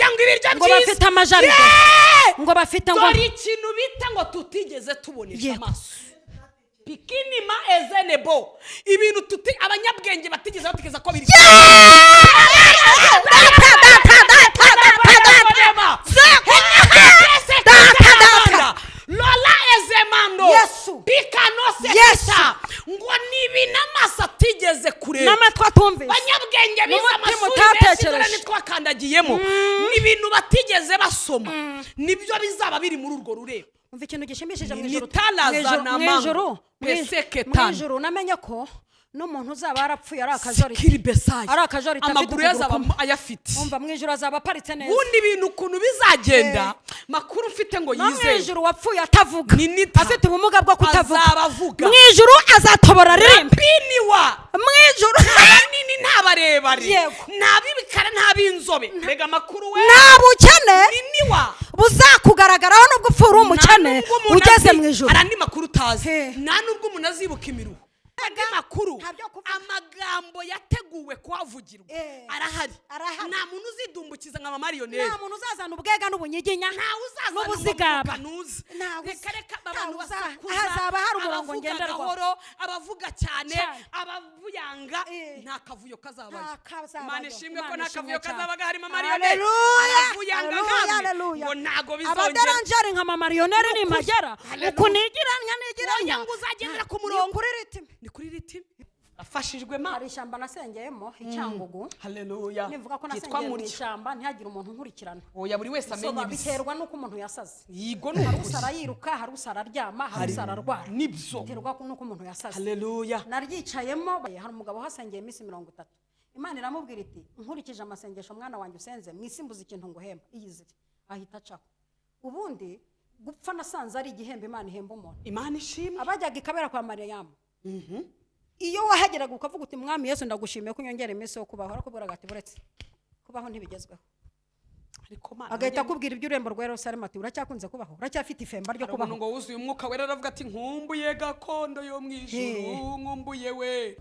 barya ngo ibiryo byiza ngo bafite amajaride ngo bafite ngo dore ikintu bita ngo tutigeze tubonesha amaso pikinima ezenebo ibintu abanyabwenge batigeze bategeza ko biri Lola ezemando pikano sekita ngo nibi namasa tigeze kure namatwa tumvise banyabwenge biza amashuri nitwakandagiyemo nibintu batigeze basoma nibyo bizaba biri muri urwo rureba umva ikintu gishimishije mu ijuru mwijuru namenye ko n'umuntu uzaba yarapfuye ari akajorita amaguru yazaba ayafite umva mwijuru azaba aparitse neza ubundi ibintu ukuntu bizagenda makuru ufite ngo yizeye mwijuru wapfuye atavuga afite ubumuga bwo kutavuga mwijuru azatobora ririmbe mwijuru nini ntabarebare ntabibikara ntabinzobe mbega makuru we ntabukene buzakugaragaraho nubwo upfura umukene ugeze mwijuru arandi makuru utazi nta nubwo umuntu azibuka imiruho andi makuru amagambo yateguwe kuhavugirwa arahari nta muntu uzidumbukiza nka marionette nta muntu uzazana ubwega n'ubunyiginya n'ubuzigaba reka abantu basakuza hazaba hari umurongo ngenderwaho abavuga cyane abavuyanga nta kavuyo kazabayo Imana ishimwe ko nta kavuyo kazabaga harimo marionette abavuyanga ngo ntago bizongera abaderanjeri nka marionette ni magera ukunigiranya ngo uzagendera ku murongo ni kuri ritime afashijwe ma hari ishyamba nasengeyemo icyangugu haleluya nivuga ko nasengeye mu ishyamba ntihagire umuntu nkurikirana oya buri wese amenye biterwa nuko umuntu yasaze yigo hari usara yiruka hari usara aryama hari usara arwara nibyo biterwa nuko umuntu yasaze haleluya naryicayemo hari umugabo hasengeye iminsi 30 Imana iramubwira iti nkurikije amasengesho mwana wanjye usenze mwisimbuza ikintu nguhemba iyizire ahita acaho ubundi gupfa nasanze ari igihembo Imana ihemba umuntu Imana ishimwe abajyaga ikabera kwa Mariyamu iyo wahageraga ukavuga uti mwami Yesu ndagushimiye ko nyongera iminsi yo kubaho arakubwira ati buretse kubaho ntibigezweho ariko Mana agahita akubwira iby'urembo rwa Yerusalemu ati uracyakunze kubaho uracyafite ifemba ryo kubaho ngo wuzuye umwuka wera aravuga ati nkumbuye gakondo yo mwijuru nkumbuye we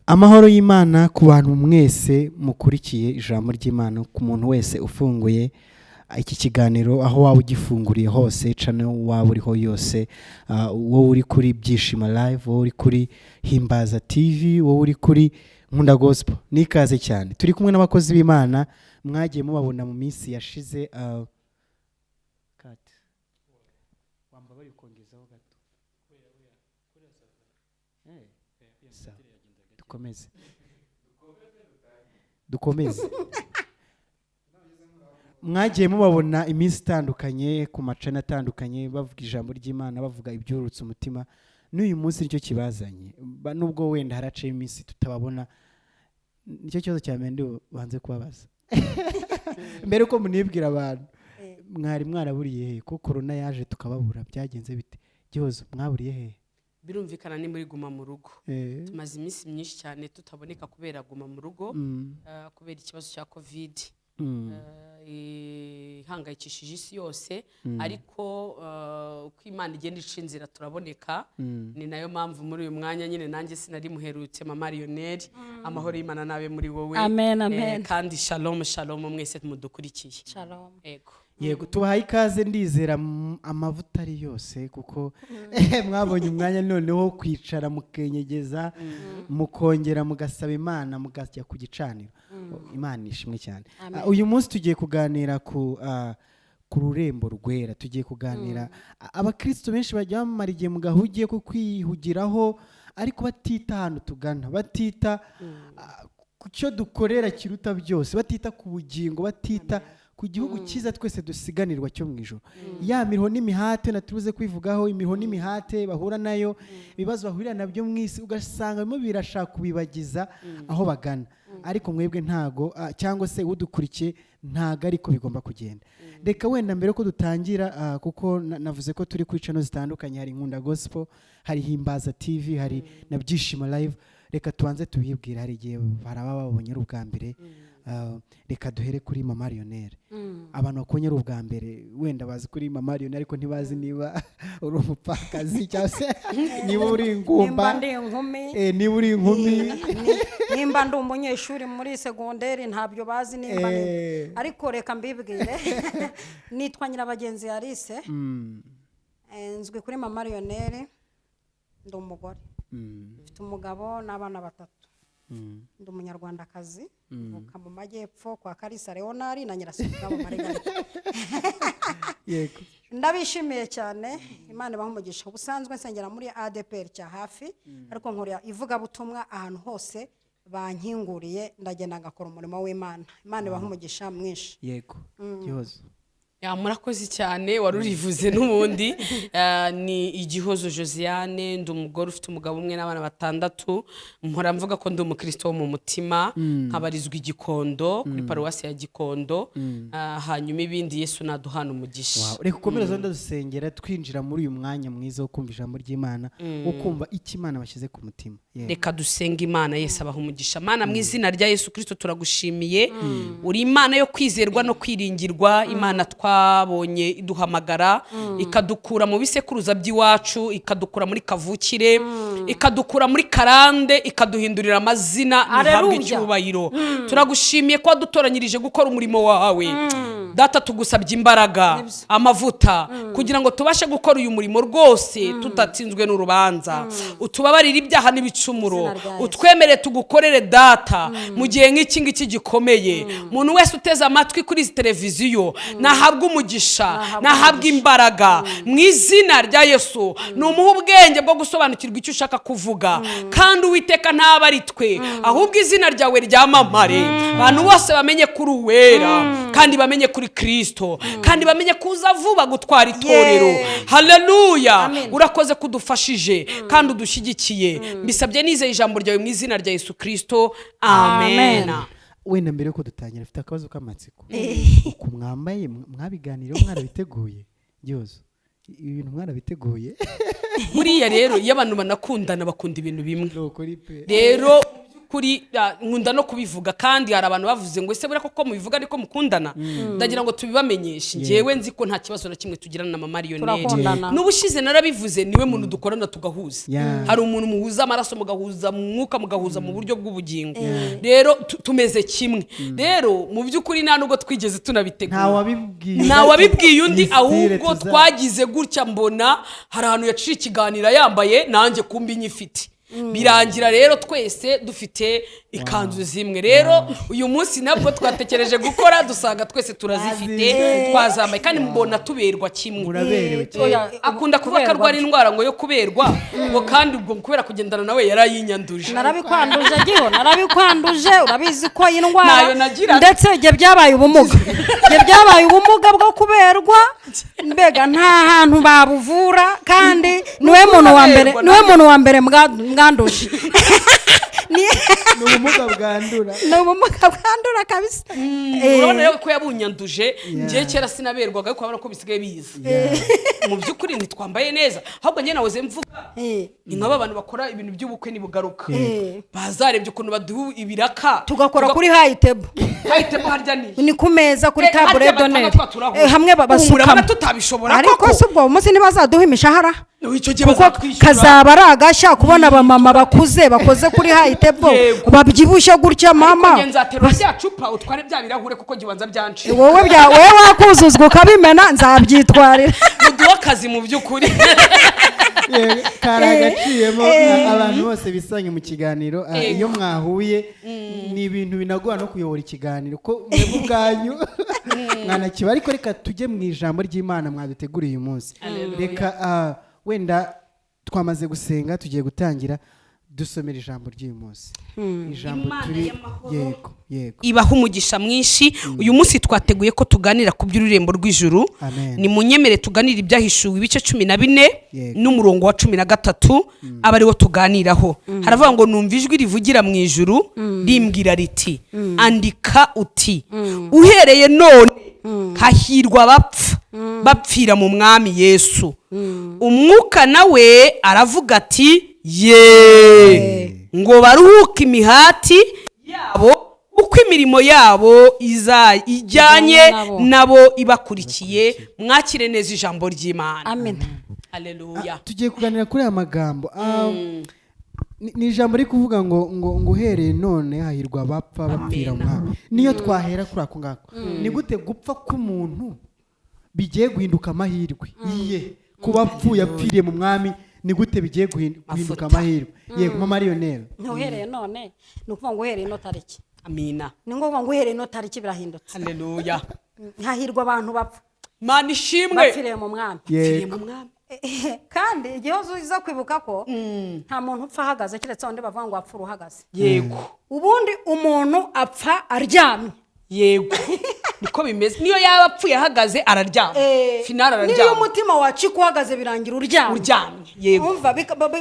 amahoro y'Imana ku bantu mwese mukurikiye ijambo ry'Imana ku muntu wese ufunguye iki kiganiro aho waba ugifunguriye hose channel waba uriho yose wowe uri kuri Byishimo Live wowe uri kuri Himbaza TV wowe uri kuri Nkunda Gospel nikaze cyane turi kumwe n'abakozi b'Imana mwagiye mubabona mu minsi yashize wamba bari kongezaho gato dukomeze mwagiye mubabona iminsi itandukanye ku macana atandukanye bavuga ijambo ry'Imana bavuga ibyurutse umutima n'uyu munsi nicyo kibazanye nubwo wenda haraciye iminsi tutababona nicyo kibazo cyane ndi banze kubabaza mbere uko munibwira abantu mwari mwaraburiye he ko corona yaje tukababura byagenze bite gihozo mwaburiye he birumvikana ni muri guma mu rugo tumaze iminsi myinshi cyane tutaboneka kubera guma mu rugo kubera ikibazo cya covid ihangayikishije isi yose ariko uko Imana igenda ica inzira turaboneka ni nayo mpamvu muri uyu mwanya nyine nanjye sinari muherutse Marionette amahoro y'Imana nabe muri wowe amen kandi shalom mwese mudukurikiye shalom yego tubahaye ikaze ndizera amavuta ari yose kuko mwabonye umwanya noneho kwicara mukenyegeza mukongera mugasaba Imana mugajya ku gicaniro Imana ishimwe cyane uyu munsi tugiye kuganira ku rurembo rwera tugiye kuganira abakristo benshi bajya bamara igihe mu gahugiye ko kwihugiraho ariko batita ahantu tugana batita ku cyo dukorera kiruta byose batita ku bugingo batita ku gihugu cyiza twese dusiganirwa cyo mu ijoro ya miriho n'imihate natubuze kwivugaho imiriho n'imihate bahura nayo ibibazo bahurira nabyo mu isi ugasanga bimwe birashaka kubibagiza aho bagana ariko mwebwe ntago cyangwa se udukurikiye ntago ariko bigomba kugenda reka wenda mbere ko dutangira kuko navuze ko turi kuri channel zitandukanye hari Nkunda Gospel hari Himbaza TV hari na Byishimo Live reka tubanze tubibwira, hari igihe baraba babonye ari ubwa mbere. Reka duhere kuri Mama Lionel. Abantu bakonyera ubwa mbere wenda bazi kuri Mama Lionel ariko ntibazi niba uri umupfakazi cyangwa se niba uri ingumba, niba uri inkumi, nimba ndi umunyeshuri muri segonderi ntabyo bazi nimba ariko reka mbibwire. Nitwa Nyirabagenzi Alice, nzwi kuri Mama Lionel, ndi umugore, mfite umugabo n'abana 3. Ndi umunyarwandakazi, mvuka mu majyepfo kwa Kalisa Leonard na Nyirasabugabo Margarita. Yego. Ndabishimiye cyane, Imana ibahe umugisha. Ubusanzwe nsengera muri ADPR cya hafi, ariko nkorera ivugabutumwa ahantu hose bankinguriye, ndagenda ngakora umurimo w'Imana. Imana ibahe umugisha mwinshi. Yego. Gihozo. Murakoze cyane, wari urivuze n'ubundi. Ni Igihozo Josiane, ndi umugore ufite umugabo umwe n'abana 6. Mpora mvuga ko ndi umukristo wo mu mutima, nkabarizwa Igikondo kuri paruwasi ya Gikondo. Hanyuma ibindi Yesu naduhana umugisha. Reka ukomereza ndadusengera twinjira muri uyu mwanya mwiza wo kumva ijambo ry'Imana, wo kumva icyo Imana bashyize ku mutima. Reka dusenga Imana. Yesu abaha umugisha. Mana, mu izina rya Yesu Kristo turagushimiye. Uri Imana yo kwizerwa no kwiringirwa, Imana twabonye iduhamagara, ikadukura mu bisekuruza by'iwacu, ikadukura muri kavukire, ikadukura muri karande, ikaduhindurira amazina nihabwe icyubahiro. Turagushimiye ko wadutoranyirije gukora umurimo wawe. Data, tugusabye imbaraga, amavuta, kugira ngo tubashe gukora uyu murimo rwose tutatsinzwe n'urubanza. Utubabarire ibyaha n'ibicumuro, utwemere tugukorere Data mu gihe nk'iki ngiki gikomeye. Umuntu wese uteze amatwi kuri izi televiziyo nahabwe umugisha, nahabwe imbaraga mu izina rya Yesu. Numuha ubwenge bwo gusobanukirwa icyo ushaka kuvuga, kandi Uwiteka ntaba ari twe, ahubwo izina ryawe ryamamare, abantu bose bamenye kuri uwera, kandi bamenye kuri Kristo, kandi bamenye kuza vuba gutwara itorero. Haleluya. Urakoze kudufashije kandi udushyigikiye. Mbisabye nizeye ijambo ryawe mu izina rya Yesu Kristo. Amen. Wenda mbere yuko dutangira afite akabazo k'amatsiko. Uko mwambaye mwabiganiriyeho, mwarabiteguye? Gihozo, ibintu mwarabiteguye? Buriya rero iyo abantu banakundana bakunda ibintu bimwe. Rero kuri nkunda no kubivuga, kandi hari abantu bavuze ngo ese bura koko mubivuga ariko mukundana. Ndagira ngo tubibamenyeshe. Ngewe nzi ko nta kibazo na kimwe tugirana na Mama Lionel. N'ubushize narabivuze, niwe muntu dukorana tugahuza. Hari umuntu muhuza amaraso, mugahuza mu mwuka, mugahuza mu buryo bw'ubugingo. Rero tumeze kimwe. Rero mu by'ukuri nta nubwo twigeze tunabitegura. Nta wabibwiye undi, ahubwo twagize gutya, mbona hari ahantu yaciye ikiganiro yambaye, nanjye kumbi nyifite. Birangira rero twese dufite ikanzu zimwe. Rero uyu munsi nabwo twatekereje gukora, dusanga twese turazifite, twazambaye, kandi mbona tuberwa kimwe. Muraberewe. Akunda kuvuga ko arwara indwara ngo yo kuberwa, ngo kandi ubwo kubera kugendana nawe yarayinyanduje. Narabikwanduje Giho, narabikwanduje. Urabizi ko indwara nayo nagira, ndetse igihe byabaye ubumuga, igihe byabaye ubumuga bwo kuberwa, mbega nta hantu babuvura, kandi niwe muntu wa mbere mwanduje. Ni ubumuga bwandura. Ni ubumuga bwandura kabisa. Urabona rero ko yabunyanduje. Ngiye kera sinaberwaga, ariko abana ko bisigaye biza. Mu by'ukuri ntitwambaye neza, ahubwo njye nahoze mvuga ni nk'aba bantu bakora ibintu by'ubukwe nibugaruka, bazarebye ukuntu baduha ibiraka, tugakora kuri high table. High table harya ni ku meza kuri table d'honneur, hamwe basukamo tutabishobora. Ariko se ubwo umunsi nibazaduha imishahara, kuko kazaba ari agashya kubona abamama bakuze bakoze kuri high table babyibushye gutya. Mama, nzaterura bya cupa utware bya birahure, kuko gibanza byanci. Wowe wakuzuzwa ukabimena, nzabyitwarira. Muduha akazi mu by'ukuri. Karagaciyemo abantu bose bisange mu kiganiro. Iyo mwahuye ni ibintu binagora no kuyobora ikiganiro, ko mwebwe ubwanyu mwanakiba. Ariko reka tujye mu ijambo ry'Imana mwaduteguriye uyu munsi. Reka wenda twamaze gusenga, tugiye gutangira. Dusomera ijambo ry'uyu munsi. Ijambo turi yego ibaha umugisha mwinshi. Uyu munsi twateguye ko tuganira ku by'ururembo rw'ijuru. Ni munyemere tuganira ibyahishuwe ibice 14 n'umurongo wa 13, aba ariwo tuganiraho. Haravuga ngo numva ijwi rivugira mu ijuru rimbwira riti, andika uti, uhereye none hahirwa bapfira mu mwami Yesu. Umwuka nawe aravuga ati, ye ngo baruhuke imihati yabo uko imirimo yabo ijyanye nabo ibakurikiye. Mwakire neza ijambo ry'Imana. Amen. Haleluya. Tugiye kuganira kuri aya magambo. Ni ijambo riri kuvuga ngo uhereye none hahirwa abapfa bapfira umwami. Niyo twahera kuri ako ngako. Ni gute gupfa k'umuntu bigiye guhinduka amahirwe iye kuba apfuye apfiriye mu mwami? Ni gute bigiye guhinduka amahirwe? Yego mama Lionel. Uhereye none ni ukuvuga ngo uhereye no tariki. Amina. Ni ngombwa ngo uhereye no tariki birahindutse. Haleluya. Hahirwa abantu bapfa. Mana ishimwe. Bapfiriye mu mwami. Yego. Kandi igihe uza kwibuka ko nta muntu upfa ahagaze keretse undi bavuga ngo apfa uhagaze. Yego. Ubundi umuntu apfa aryamye. Yego. Niko bimeze. Niyo yaba apfuye ahagaze araryama. Finale araryama. Niyo umutima wacu uhagaze birangira uryamye. Yego. Umva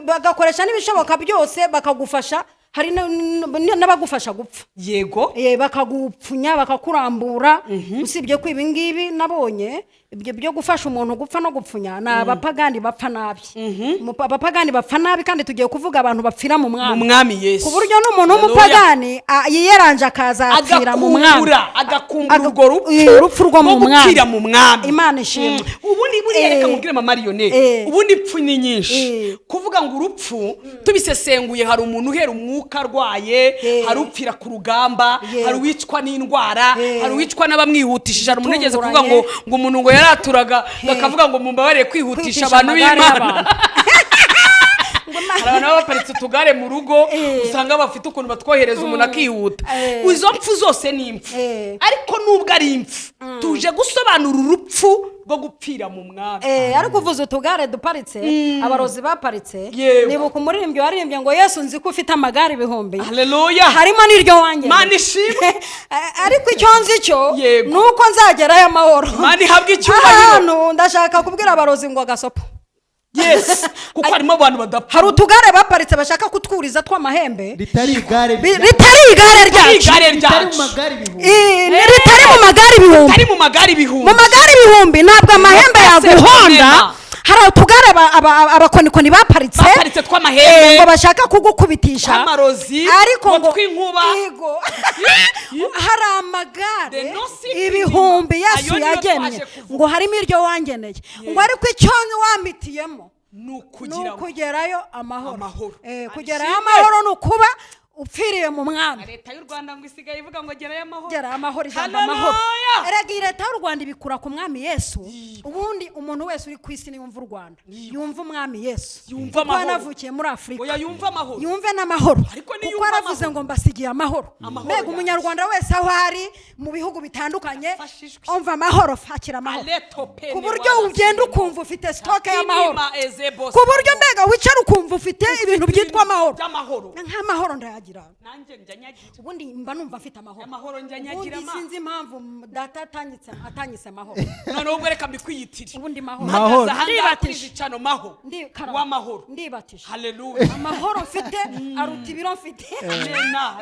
bagakoresha n'ibishoboka byose bakagufasha. Hari n'abagufasha gupfa. Yego. Bakagupfunya bakakurambura. Usibye ko ibi ngibi nabonye ibyo byo gufasha umuntu gupfa no gupfunya na abapagani bapfa nabi. Abapagani bapfa nabi kandi tugiye kuvuga abantu bapfira mu mwami. Mu mwami Yesu. Ku buryo n'umuntu w'umupagani yiyeranje akaza apfira mu mwami. Agakumbura urupfu rwo mu mwami. Gupfira mu mwami. Imana ishimwe. Ubundi reka mubwire mama Lionel. Ubundi ipfu ni nyinshi. Kuvuga ngo urupfu tubisesenguye hari umuntu uhera umwuka arwaye, hari upfira ku rugamba, hari wicwa n'indwara, hari wicwa n'abamwihutishije. Hari umuntu ugeze kuvuga ngo umuntu ngo yaraturaga bakavuga ngo mumbabarire kwihutisha abantu b'Imana. Abantu baparitse utugare mu rugo usanga bafite ukuntu batwohereza umuntu akihuta. Izo mpfu zose ni impfu, ariko nubwo ari impfu tuje gusobanura urupfu rwo gupfira mu mwami. Ariko uvuze utugare duparitse abarozi baparitse. Nibuka umuririmbyi waririmbye ngo Yesu nzi ko ufite amagare ibihumbi. Haleluya. Harimo n'iryo wanjye. Mana ishimwe. Ariko icyo nzi cyo nuko nzagerayo amahoro. Mana ihabwe icyubahiro. Ndashaka kubwira abarozi ngo agasopo. Yes, kuko harimo abantu badapfa. Hari utugare baparitse bashaka kutwuriza tw'amahembe. Ritari igare ryacu. Ritari mu magare ibihumbi. Ritari mu magare ibihumbi. Ritari mu magare ibihumbi. Mu magare ibihumbi ntabwo amahembe yaguhonda. Hari utugare abakonikoni baparitse tw'amahembe ngo bashaka kugukubitisha amarozi ariko ngo tw'inkuba. Hari amagare ibihumbi Yesu yageneye ngo harimo iryo wangeneye ngo ariko icyo wamitiyemo nukugerayo amahoro. Kugerayo amahoro nukuba upfiriye mu mwami. Leta y'u Rwanda ngo isigaye ivuga ngo gerayo amahoro. Gerayo amahoro ijambo amahoro. Erega leta y'u Rwanda ibikura ku mwami Yesu. Ubundi umuntu wese uri ku isi ni yumva u Rwanda. Yumva umwami Yesu. Yumva amahoro. Wanavukiye muri Afrika. Oya yumva amahoro. Yumve n'amahoro. Kuko aravuze ngo mbasigiye amahoro. Mbega umunyarwanda wese aho ari mu bihugu bitandukanye umva amahoro fakira amahoro. Ku buryo ugenda ukumva ufite stock y'amahoro. Ku buryo mbega wicara ukumva ufite ibintu byitwa amahoro. Nk'amahoro ndayagira. Nanjye njanyagira. Ubundi mba numva afite amahoro. Amahoro njanyagira. Ubundi sinzi impamvu data atanyise amahoro. None ubwo reka mbikwiyitire. Ubundi mahoro. Mahoro. Ndibatije cano maho. W'amahoro. Ndibatije. Haleluya. Amahoro mfite aruta ibiro mfite.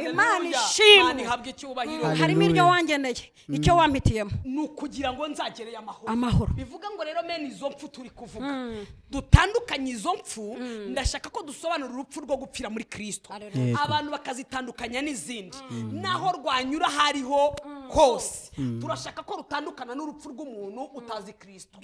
Imana ishimwe. Imana ihabwe icyubahiro. Harimo iryo wangeneye. Icyo wampitiyemo. Nukugira ngo nzagereye amahoro. Amahoro. Bivuga ngo rero mene izo mpfu turi kuvuga. Dutandukanye izo mpfu, ndashaka ko dusobanura urupfu rwo gupfira muri Kristo. Abantu bakazitandukanya n'izindi. Naho rwanyura hariho hose. Turashaka ko rutandukana n'urupfu rw'umuntu utazi Kristo.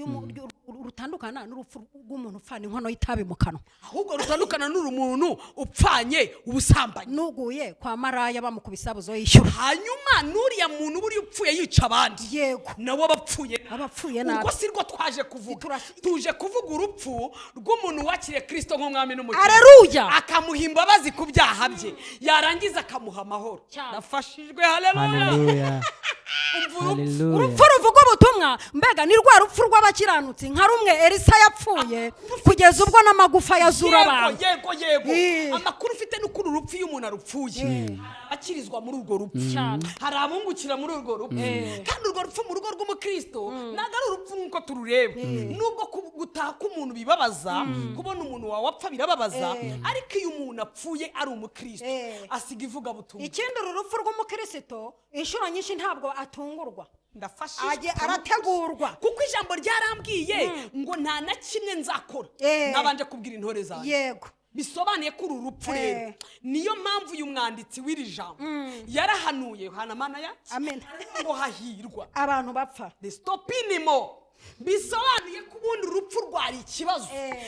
Rutandukana n'urupfu rw'umuntu upfana inkono y'itabi mu kanwa. Ahubwo rutandukana n'umuntu upfanye ubusambanyi. Nuguye kwa maraya bamukubisa buzo yishyura. Hanyuma nuriya muntu buri upfuye yica abandi. Yego. Nabo abapfuye nabi. Ubwo sirwo twaje kuvuga. Tuje kuvuga urupfu rw'umuntu wakiriye Kristo nk'umwami n'umukiza. Haleluya. Akamuha imbabazi ku byaha bye. Yarangiza akamuha amahoro. Nafashijwe. Haleluya. Urupfu ruvuga ubutumwa mbega ni rwa rupfu rw'abakiranutsi nka rumwe Elisa yapfuye kugeza ubwo n'amagufa yazura abantu. Yego. Amakuru ufite n'ukuri urupfu iyo umuntu arupfuye akirizwa muri urwo rupfu. Hari abungukira muri urwo rupfu. Kandi urwo rupfu mu rugo rw'umukristo ntabwo ari urupfu nk'uko turureba. Nubwo gutaha k'umuntu bibabaza, kubona umuntu wawe apfa birababaza, ariko iyo umuntu apfuye ari umukristo asiga ivuga butumwa. Ikindi urupfu rw'umukristo inshuro nyinshi ntabwo atungurwa. Ndafashije. Arategurwa. Kuko ijambo ryarambwiye ngo nta na kimwe nzakora nabanje kubwira intore zanjye. Yego. bisobanuye ko uru rupfu rero niyo mpamvu uyu mwanditsi w'iri jambo yarahanuye hanamana ya amen ngo hahirwa abantu bapfa stopinimo bisobanuye ko ubundi urupfu rwari ikibazo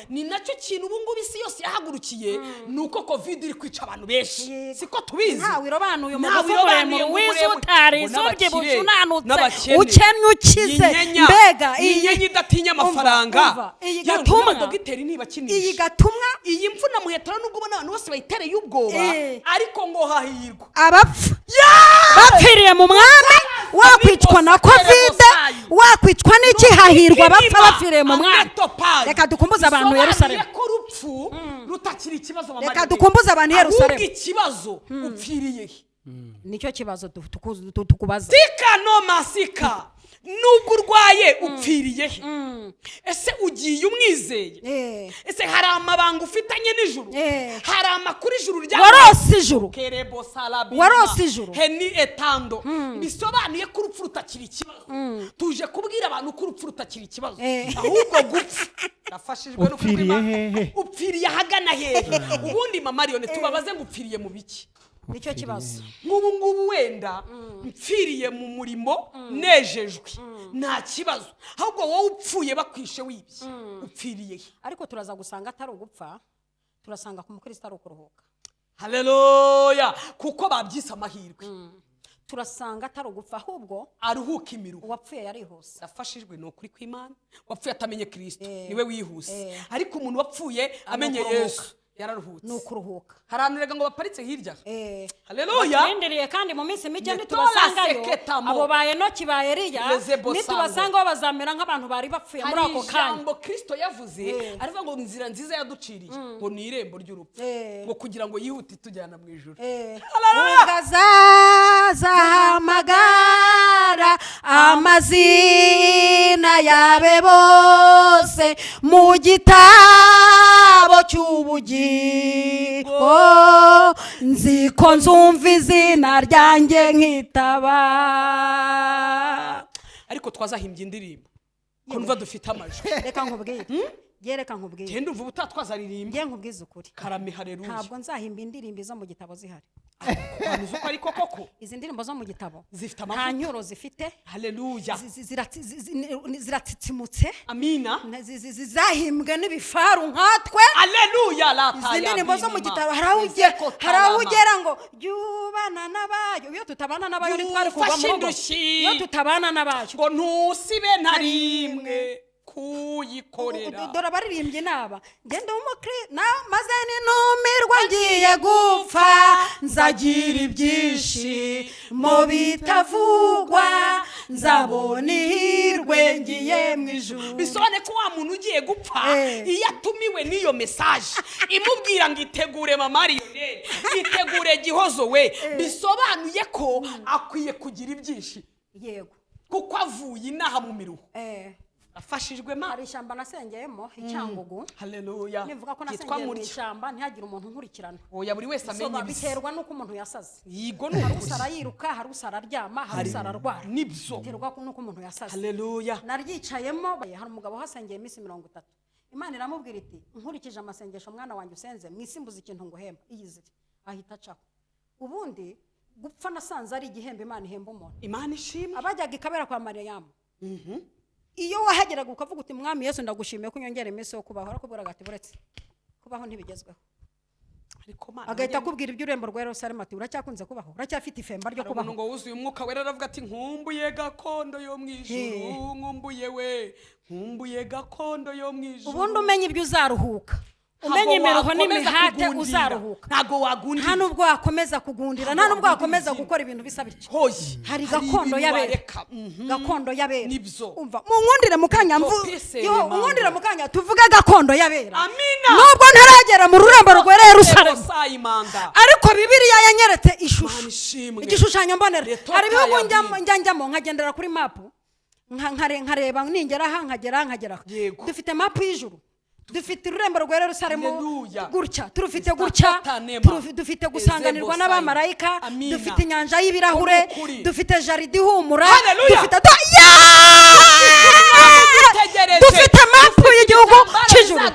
ni nacyo kintu ubu ngubu isi yose yahagurukiye nuko covid iri kwica abantu benshi siko tubizi ntawe irobanuye Ntawe irobanuye umugabo wize utarize ubyibushye unanutse ukennye ukennye ukize mbega iyi idatinya amafaranga iyi yewe gatumwa dogiteri niba kinisha iyi gatumwa iyi mvuna muhetera nubwo ubona abantu bose bayitereye ubwoba ariko ngo hahirwa abapfa bapfiriye mu mwami wakwicwa na covid wakwicwa n'iki hahirwa bapfa bapfiriye mu mwami reka dukumbuze abantu Yerusalemu ko rupfu rutakiri ikibazo reka dukumbuze abantu Yerusalemu ikibazo upfiriye nicyo kibazo tukubaza sika no masika nubwo urwaye upfiriye he ese ugiye umwizeye ese hari amabanga ufitanye n'ijuru hari amakuru ijuru rya warose ijuru kerebo salabi warose ijuru heni etando bisobanuye ko urupfu rutakiri ikibazo tuje kubwira abantu ko urupfu rutakiri ikibazo ahubwo gupfa nafashijwe no upfiriye ahagana hehe ubundi mama Marione tubabaze ngo upfiriye mu biki nicyo kibazo ngubu wenda mpfiriye mu murimo nejejwe nta kibazo ahubwo wowe upfuye bakwishe wibye upfiriye ariko turaza gusanga atari ugupfa turasanga ku mukristo ari ukuruhuka haleluya kuko babyise amahirwe turasanga atari ugupfa ahubwo aruhuka imiruho uwapfuye yarihuse yafashijwe no kuri kw'Imana wapfuye atamenye Kristo niwe wihuse ariko umuntu wapfuye amenye Yesu yararuhutse ni ukuruhuka haranurega ngo baparitse hirya haleluya baturindiriye kandi mu minsi mike ntitubasangayo abo ba Enoki ba Eliya ntitubasangaho bazamera nk'abantu bari bapfuye muri ako kanya ijambo Kristo yavuze arivuga ngo inzira nziza yaduciriye ngo ni irembo ry'urupfu ngo kugira ngo yihute tujyana mu ijuru ugazahamagara amazina yabe bose mu gitabo cy'ubugingo nziko nzumva izina ryanjye nkitaba ariko twazahimbye indirimbo ko numva dufite amajwi reka nkubwire reka nkubwire genda umva utatwazaririmbye nkubwize ukuri karame haleluya ntabwo nzahimba indirimbo zo mu gitabo zihari kwanuza uko ariko koko izi ndirimbo zo mu gitabo zifite nta nyuro zifite haleluya ziratsitsimutse amina zahimbwe n'ibifaru nkatwe haleluya izi ndirimbo zo mu gitabo hari aho ugera ngo jyubana n'abayo iyo tutabana n'abayo ntitwari kuva mu rugo iyo tutabana n'abayo ngo ntusibe na rimwe kuyikorera dore abaririmbye naba ngende maze ninumirwa ngiye gupfa nzagira ibyishimo bitavugwa nzabona ihirwe ngiye mu ijuru bisobanuye ko wa muntu ugiye gupfa iyo atumiwe n'iyo mesaje imubwira ngo itegure mama Marione itegure gihozo we bisobanuye ko akwiye kugira ibyishimo yego kuko avuye inaha mu miruho afashijwe ma hari ishyamba nasengeyemo icyangugu haleluya nivuga ko nasengeye mu ishyamba ntihagire umuntu nkurikirana oya buri wese amenye ibisi biterwa nuko umuntu yasaze yigo hari usara yiruka hari usara aryama hari usara arwara nibyo biterwa nuko umuntu yasaze haleluya naryicayemo hari umugabo hasengeye iminsi 30 Imana iramubwira iti nkurikije amasengesho mwana wanjye usenze mwisimbuza ikintu nguhemba iyizire ahita acaho ubundi gupfa nasanze ari igihembo Imana ihemba umuntu Imana ishimwe abajyaga ikabera kwa Mariyamu iyo wahageraga ukavuga uti mwami Yesu ndagushimiye ko unyongera iminsi yo kubaho arakubwira ati buretse kubaho ntibigezweho agahita akubwira iby'urembo rwa Yerusalemu ati uracyakunze kubaho uracyafite ifemba ryo kubaho ngo wuzuye umwuka wera aravuga ati nkumbuye gakondo yo mu ijuru nkumbuye we nkumbuye gakondo yo mu ijuru ubundi umenye ibyo uzaruhuka umenye imiruho n'imihate uzaruhuka ntago wagundira nta nubwo wakomeza kugundira nta nubwo wakomeza gukora ibintu bisa bityo hari gakondo y'abera gakondo y'abera umva munkundire mukanya munkundire mukanya tuvuge gakondo y'abera nubwo ntaragera mu rurembo rwera Yerusalemu ariko Bibiliya yanyeretse ishusho igishushanyo mbonera hari ibihugu njyamo nkagendera kuri mapu nkareba ningera aha nkagera dufite mapu y'ijuru dufite ururembo rwa Yerusalemu gutya turufite gutya dufite gusanganirwa n'abamarayika dufite inyanja y'ibirahure dufite jaride ihumura dufite mapu y'igihugu cy'ijuru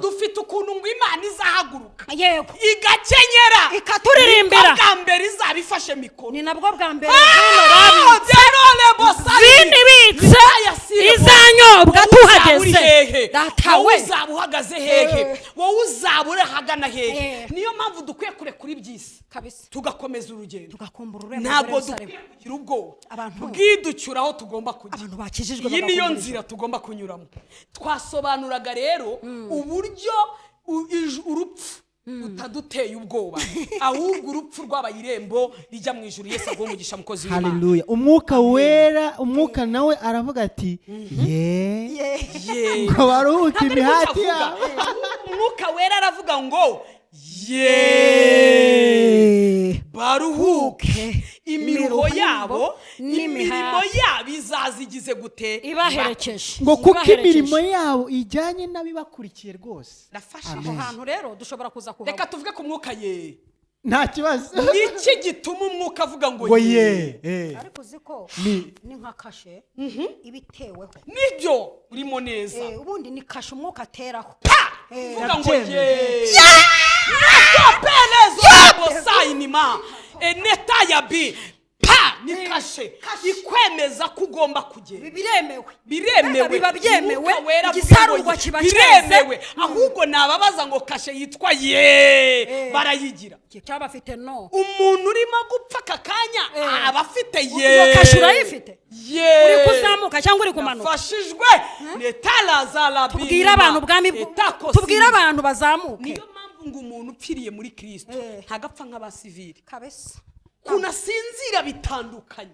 dufite ukuntu ngo Imana Yego. igakenyera Ikaturirimbira. bwa mbere izaba ifashe mikoro ni nabwo bwa mbere vini bitse izanyobwa tuhageze wowe uzaba uhagaze hehe wowe uzaba urahagana hehe niyo mpamvu dukwiye kurekura iby'isi kabisa tugakomeza urugendo tugakumbura ururembo ntabwo dukwiye kugira ubwoba bwiducyura aho tugomba kujya abantu bakijijwe iyi niyo nzira tugomba kunyuramo twasobanuraga rero uburyo urupfu utaduteye ubwoba ahubwo urupfu rwabaye irembo rijya mu ijuru. Yesu aguha umugisha mukozi w'Imana. haleluya. umwuka wera, umwuka nawe aravuga ati ngo baruhuke imihati yabo. Umwuka wera aravuga ngo baruhuke imiruho yabo n'imirimo yabo izazigize gute ibaherekeje ngo kuko imirimo yabo ijyanye n'abibakurikiye rwose. aho hantu rero dushobora kuza kuhaba. reka tuvuge ku mwuka nta kibazo. iki gituma umwuka avuga ngo ariko uzi ko ni nka kashe ibiteweho nibyo urimo neza ubundi ni kashe umwuka ateraho uvuga ngo sayinima neta ya bi ni kashe ikwemeza ko ugomba kugenda biremewe biba byemewe igisarurwa kiba biremewe ahubwo nababaza ngo kashe yitwa barayigira cyaba afite umuntu urimo gupfa aka kanya aba afite iyo kashe urayifite uri kuzamuka cyangwa uri kumanuka fashijwe netalaza tubwira abantu bazamuke. niyo mpamvu ngo umuntu upfiriye muri Kristo ntagapfa nk'abasivili kabisa kunasinzira bitandukanye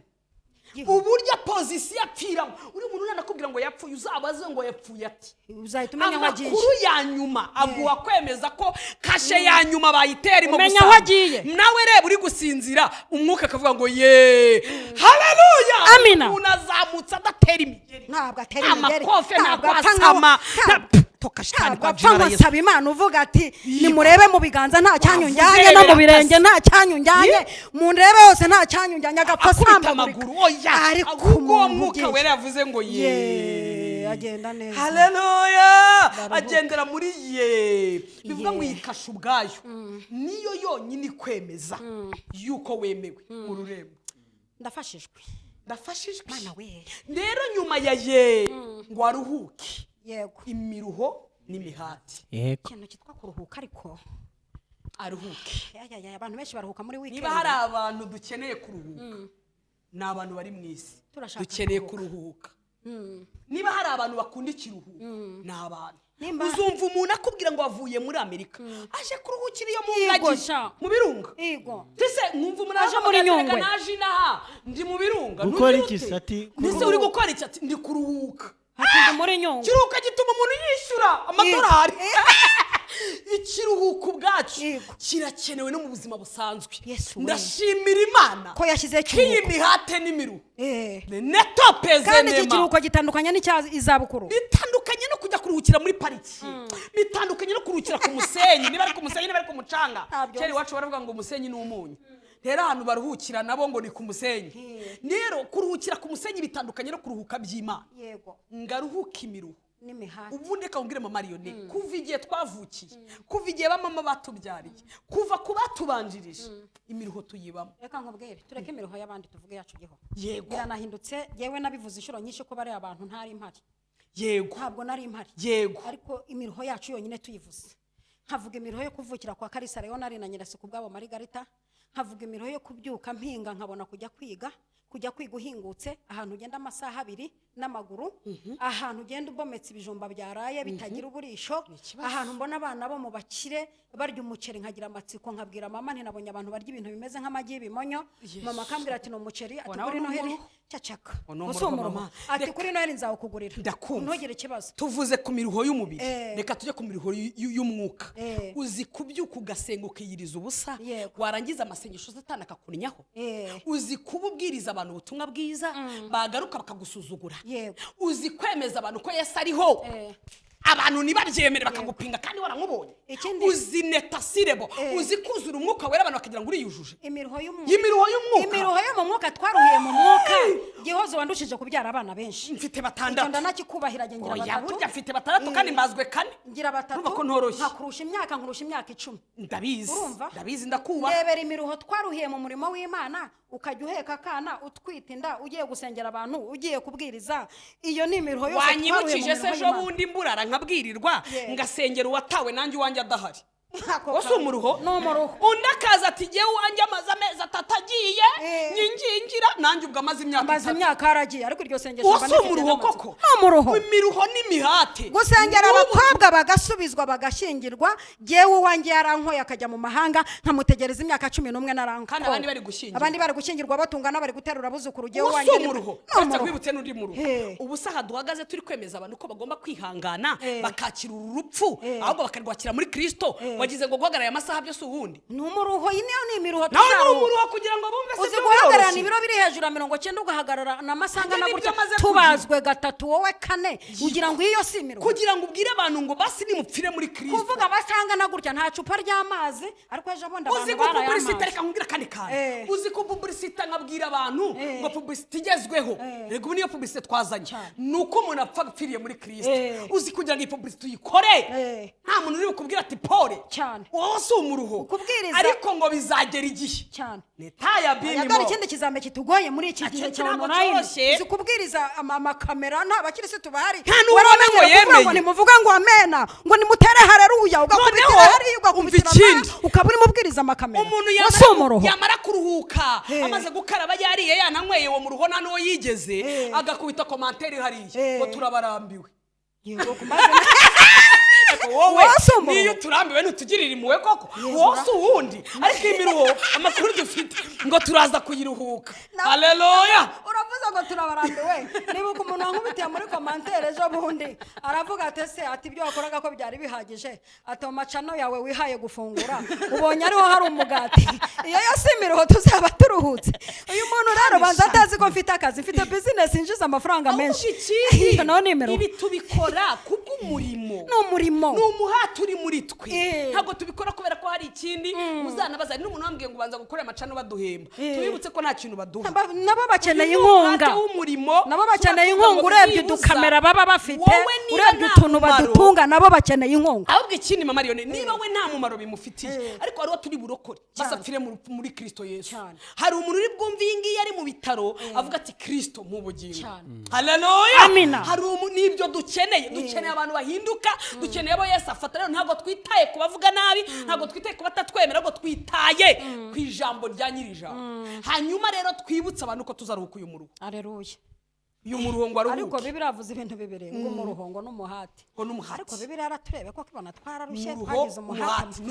uburyo pozisiyo apfiramo uri umuntu nanakubwira ngo yapfuye uzabaze ngo yapfuye ati uzahita umenya aho agiye. amakuru ya nyuma aguha kwemeza ko kashe ya nyuma bayitera irimo umenya aho agiye nawe reba uri gusinzira umwuka akavuga ngo haleluya amina umuntu azamutse adatera imigeri ntabwo atera imigeri amakofe ntabwo asama saba Imana uvuga ati nimurebe mu biganza nta cyanyu njyanye no mu birenge nta cyanyu njyanye mundebe hose nta cyanyu njyanye agapfa samba amaguru ariko uwo mwuka wera yavuze ngo agenda neza haleluya agendera muri bivuga ngo yikasha ubwayo niyo yonyine ikwemeza yuko wemewe mu rurembo. ndafashijwe Mana we rero nyuma ya ngo aruhuke yego imiruho n'imihati ikintu cyitwa kuruhuka ariko aruhuke abantu benshi baruhuka muri weekend. niba hari abantu dukeneye kuruhuka ni abantu bari mu isi dukeneye kuruhuka niba hari abantu bakunda ikiruhuko ni abantu uzumva umuntu akubwira ngo avuye muri Amerika aje kuruhukira iyo mu ngagi mu birunga ndetse mwumva umuntu aje muri Nyungwe naje inaha ndi mu birunga gukora iki sati ndetse uri gukora iki ati ndi kuruhuka ati muri Nyungwe kiruhuka gituma umuntu yishyura amadolari ikiruhuko ubwacu kirakenewe no mu buzima busanzwe. ndashimira Imana ko yashyize iyi mihate n'imiru neto peze kandi iki kiruhuko gitandukanye n'izabukuru bitandukanye no kujya kuruhukira muri pariki bitandukanye no kuruhukira ku musenyi niba ari ku musenyi niba ari ku mucanga kera iwacu baravuga ngo umusenyi ni umunyu rero ahantu baruhukira nabo ngo ni ku musenyi rero kuruhukira ku musenyi bitandukanye no kuruhuka by'Imana ngaruhuka imiruho ubundi kawumbwire mama Mariyone kuva igihe twavukiye kuva igihe bamama batubyariye kuva ku batubanjirije imiruho tuyibamo. reka nkubwire tureke imiruho y'abandi tuvuge yacu giho yego biranahindutse yewe nabivuze inshuro nyinshi ko bari abantu ntari impari yego ntabwo nari impari yego ariko imiruho yacu yonyine tuyivuze nkavuga imiruho yo kuvukira kwa Kalisa Leonard na Nyirasuku bwabo Marigarita nkavuga imiruho yo kubyuka mpinga nkabona kujya kwiga uhingutse ahantu ugenda amasaha 2 n'amaguru ahantu ugenda ubometse ibijumba byaraye bitagira uburisho ahantu mbona abana bo mu bakire barya umuceri nkagira amatsiko nkabwira mama ntinabonye abantu barya ibintu bimeze nk'amagi y'ibimonyo mama akambwira ati no muceri ati kuri Noheli cyacaka usumuruma ati kuri Noheli nzawukugurira ntugire ikibazo. tuvuze ku miruho y'umubiri reka tujye ku miruho y'umwuka uzi kubyuka ugasenga ukiyiriza ubusa warangiza amasengesho satana akakurinyaho uzi kububwiriza abantu ubutumwa bwiza bagaruka bakagusuzugura uzi kwemeza abantu ko Yesu ariho abantu nibabyemere bakagupinga kandi waramubonye. Uzi neta sirebo uzi kuzura umwuka wera abantu bakagira ngo uriyujuje. Imiruho y'umwuka Imiruho yo mu mwuka twaruhiye mu mwuka. Gihozo wandushije kubyara abana benshi. Mfite 6. Nda nakikubahira ngira 3. Oya burya mfite 6 kandi mbazwe 4. Ngira 3. Urumva ko ntoroshye. Nkurusha imyaka 10. Ndabizi ndakuba. Rebera imiruho twaruhiye mu murimo w'Imana ukajya uheka akana utwita inda ugiye gusengera abantu ugiye kubwiriza. Iyo ni imiruho yose twaruhiye mu murimo wanyibukije se ejo bundi mburara nkabwirirwa ngasengera uwatawe nanjye uwanjye adahari. Wose umuruho undi akaza ati jyewe uwanjye amaze amezi 3 agiye nyingingira nanjye ubwo amaze imyaka aragiye ariko iryo sengesho wose umuruho koko. Imiruho n'imihate gusengera abakobwa bagasubizwa bagashyingirwa. Jyewe uwanjye yarankoye akajya mu mahanga nkamutegereza imyaka 11 naranko kandi abandi bari gushyingirwa batungana bari guterura abuzukuru. Jyewe uwanjye umuruho cyangwa kwibutse n'undi muruho. Ubu saha duhagaze turi kwemeza abantu ko bagomba kwihangana bakakira urupfu ahubwo bakarwakira muri Kristo. Wagize ngo guhagarara amasaha byose ubundi n'umuruho niyo ni imiruho tuzaruho kugira ngo bumve se uzi guhagarara ibiro biri hejuru ya 90 ugahagarara namasanga na gutya tubazwe 3 wowe 4 kugira ngo iyo si imiruho kugira ngo ubwire abantu ngo basi nimupfire muri Kristo kuvuga basanga na gutya nta cupa ry'amazi ariko ejo bonda abantu barayamazi. Uzi ko publicity reka nkubwira kandi kandi uzi ko publicity nkabwira abantu ngo publicity igezweho rego niyo publicity twazanye nuko umuntu apfiriye muri Kristo. Uzi kugira ngo iyi publicity uyikore nta muntu uri bukubwira ati pole cyane wose umuruho ariko ngo bizagera igihe cyane netaya bini mo ikindi kizambe kitugoye muri iki gihe cya online zikubwiriza amakamera nta bakirisi tubahari waramenye ni muvuga ngo amena ngo nimutere haleluya ugakubitira hari ugakubitira ukaburi mubwiriza amakamera umuntu yamara kuruhuka amaze gukaraba yariye yananyweye wo muruho nta nuwo yigeze agakubita commentaire hariye ngo turabarambiwe yego kumaze wowe niyo turambiwe ntutugirira impuhwe koko wose uwundi ariko imiruho amakuru dufite ngo turaza kuyiruhuka. Haleluya. Uravuze ngo turabarambiwe nibuka umuntu wankubitiye muri commentaire ejo bundi aravuga ati se ati ibyo wakoraga ko byari bihagije ati amacano yawe wihaye gufungura ubonye ariho hari umugati iyo yose imiruho tuzaba turuhutse. Uyu muntu rero banza atazi ko mfite akazi mfite business injiza amafaranga menshi ibi tubikora kubw'umurimo n'umuhati uri muri twe ntabwo tubikora kubera ko hari ikindi uzanabaza n'umuntu wambwiye ngo banza gukora amacano baduhemba tubibutse ko nta kintu baduha nabo bakeneye inkunga nabo bakeneye inkunga urebye udukamera baba bafite urebye utuntu badutunga nabo bakeneye inkunga ahubwo ikindi mama Marione niba we nta mumaro bimufitiye ariko hariho turi burokore gisapfire muri Kristo Yesu. Hari umuntu uri bwumva iyi ari mu bitaro avuga ati Kristo mu bugingo. Haleluya. Hari nibyo dukeneye abantu bahinduka dukeneye abo Yesu afata. Rero ntabwo twitaye kubavuga nabi ntabwo twitaye kubatatwemera ahubwo twitaye ku ijambo rya nyir'ijambo. Hanyuma rero twibutse abantu ko tuzaruhuka uyu muruho. Haleluya. Uyu muruhongo aruhuka ariko Bibiliya avuze ibintu bibiri ngo umuruhongo n'umuhati ariko Bibiliya araturebe ko kibona twararushye twagize umuhati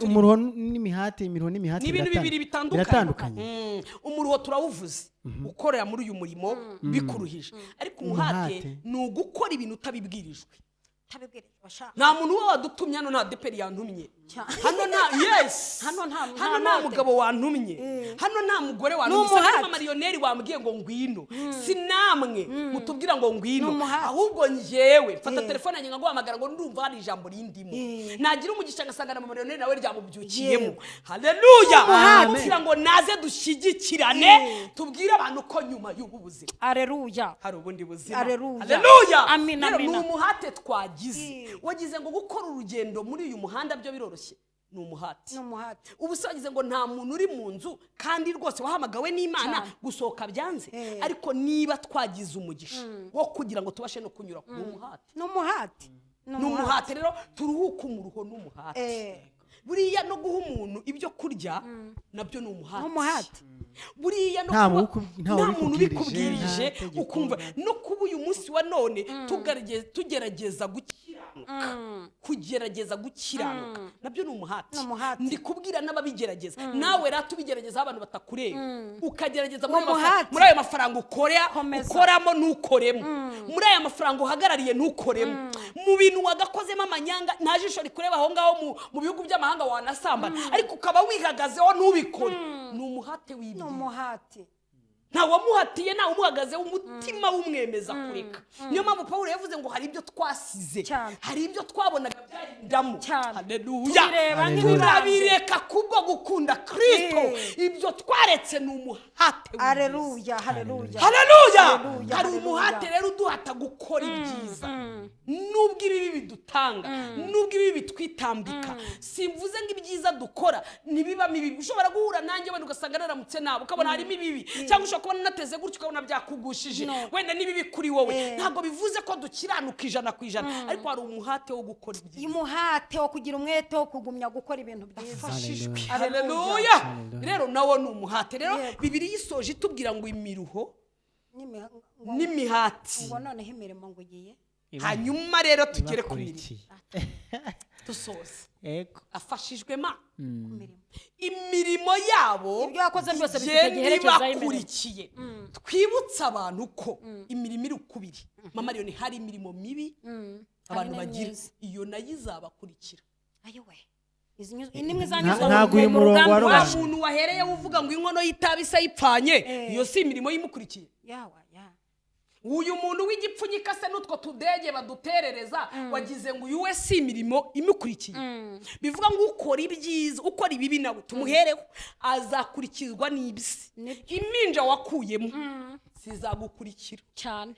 umuruho n'imihati n'ibintu bibiri bitandukanye. Umuruho turawuvuze ukorera muri uyu murimo bikuruhije ariko umuhati ni ugukora ibintu utabibwirijwe. Nta muntu wadutumye hano nta deperi yantumye hano nta mugabo wantumye hano nta mugore wantumye nta marioneri wambwiye ngo ngwino si namwe mutubwira ngo ngwino ahubwo njyewe mfata telefone yanjye ngaguhamagara ngo ndumva hari ijambo rindimo nagira umugisha ngasanga na marioneri nawe ryamubyukiyemo. Haleluya. kugira ngo naze dushyigikirane tubwire abantu ko nyuma y'ubu buzima hari ubundi buzima. Haleluya. Amina. Ni umuhate twagize wagize ngo gukora urugendo muri uyu muhanda byo biroroshye ni umuhati. Ubu se wagize ngo nta muntu uri mu nzu kandi rwose wahamagawe n'Imana gusohoka byanze ariko niba twagize umugisha wo kugira ngo tubashe no kunyura ku muhati n'umuhati rero turuhuka umuruho n'umuhati. Buriya no guha umuntu ibyo kurya nabyo ni umuhati. Buriya no nta muntu ubikubwirije ukumva no kuba uyu munsi wa none tugerageza gukiranuka nabyo ni umuhati. Ndi kubwira n'ababigerageza nawe rero tubigerageza abantu batakureba ukagerageza muri ayo mafaranga ukoramo ntukoremo muri ayo mafaranga uhagarariye ntukoremo mu bintu wagakozemo amanyanga nta jisho rikureba aho ngaho mu bihugu by'amahanga wanasambana ariko ukaba wihagazeho ntubikore. Ni umuhati w'ibyo ntawamuhatiye ntawe umuhagazeho umutima w'umwemeza kureka. Niyo mpamvu Pawulo yavuze ngo hari ibyo twasize, hari ibyo twabonaga byarindamo. Haleluya. Turabireka kubwo gukunda Kristo. Ibyo twaretse ni umuhate. Haleluya, haleluya, haleluya. Hari umuhate rero uduhata gukora ibyiza nubwo ibibi bidutanga, nubwo ibibi bitwitambika. Simvuze ngo ibyiza dukora nibiba mibi. Ushobora guhura nanjye wenda ugasanga naramutse nabo ukabona harimo ibibi, cyangwa ushobora kubona nateze gutyo ukabona byakugushije wenda nibibi kuri wowe. Ntabwo bivuze ko dukiranuka 100%, ariko hari umuhate wo gukora ibyiza, umuhate wo kugira umwete wo kugumya gukora ibintu byiza. Haleluya. Rero nawo ni umuhate. Rero Bibiliya isoje itubwira ngo imiruho n'imihati, ngo noneho imirimo ngo ugiye. Hanyuma rero tugere ku mirimo dusoze. Afashijwema imirimo yabo ibyo yakoze byose bifite giherekeza y'imikurikiye. Twibutsa abantu ko imirimo iri ukubiri. Mama Marion, hari imirimo mibi abantu bagira, iyo nayo izabakurikira. Ayowe ntabwo uyu murongo wari umuntu wahereye uvuga ngo inkono y'itabi se yipfanye, iyo si imirimo y'imukurikiye. Uyu muntu w'igipfunyika se n'utwo tudege baduterereza wagize ngo uyu we si imirimo imukurikiye. Bivuga ngo ukora ibyiza ukora ibibi nawe tumuhereho azakurikizwa n'ibisi. Iminja wakuyemo zizagukurikira cyane,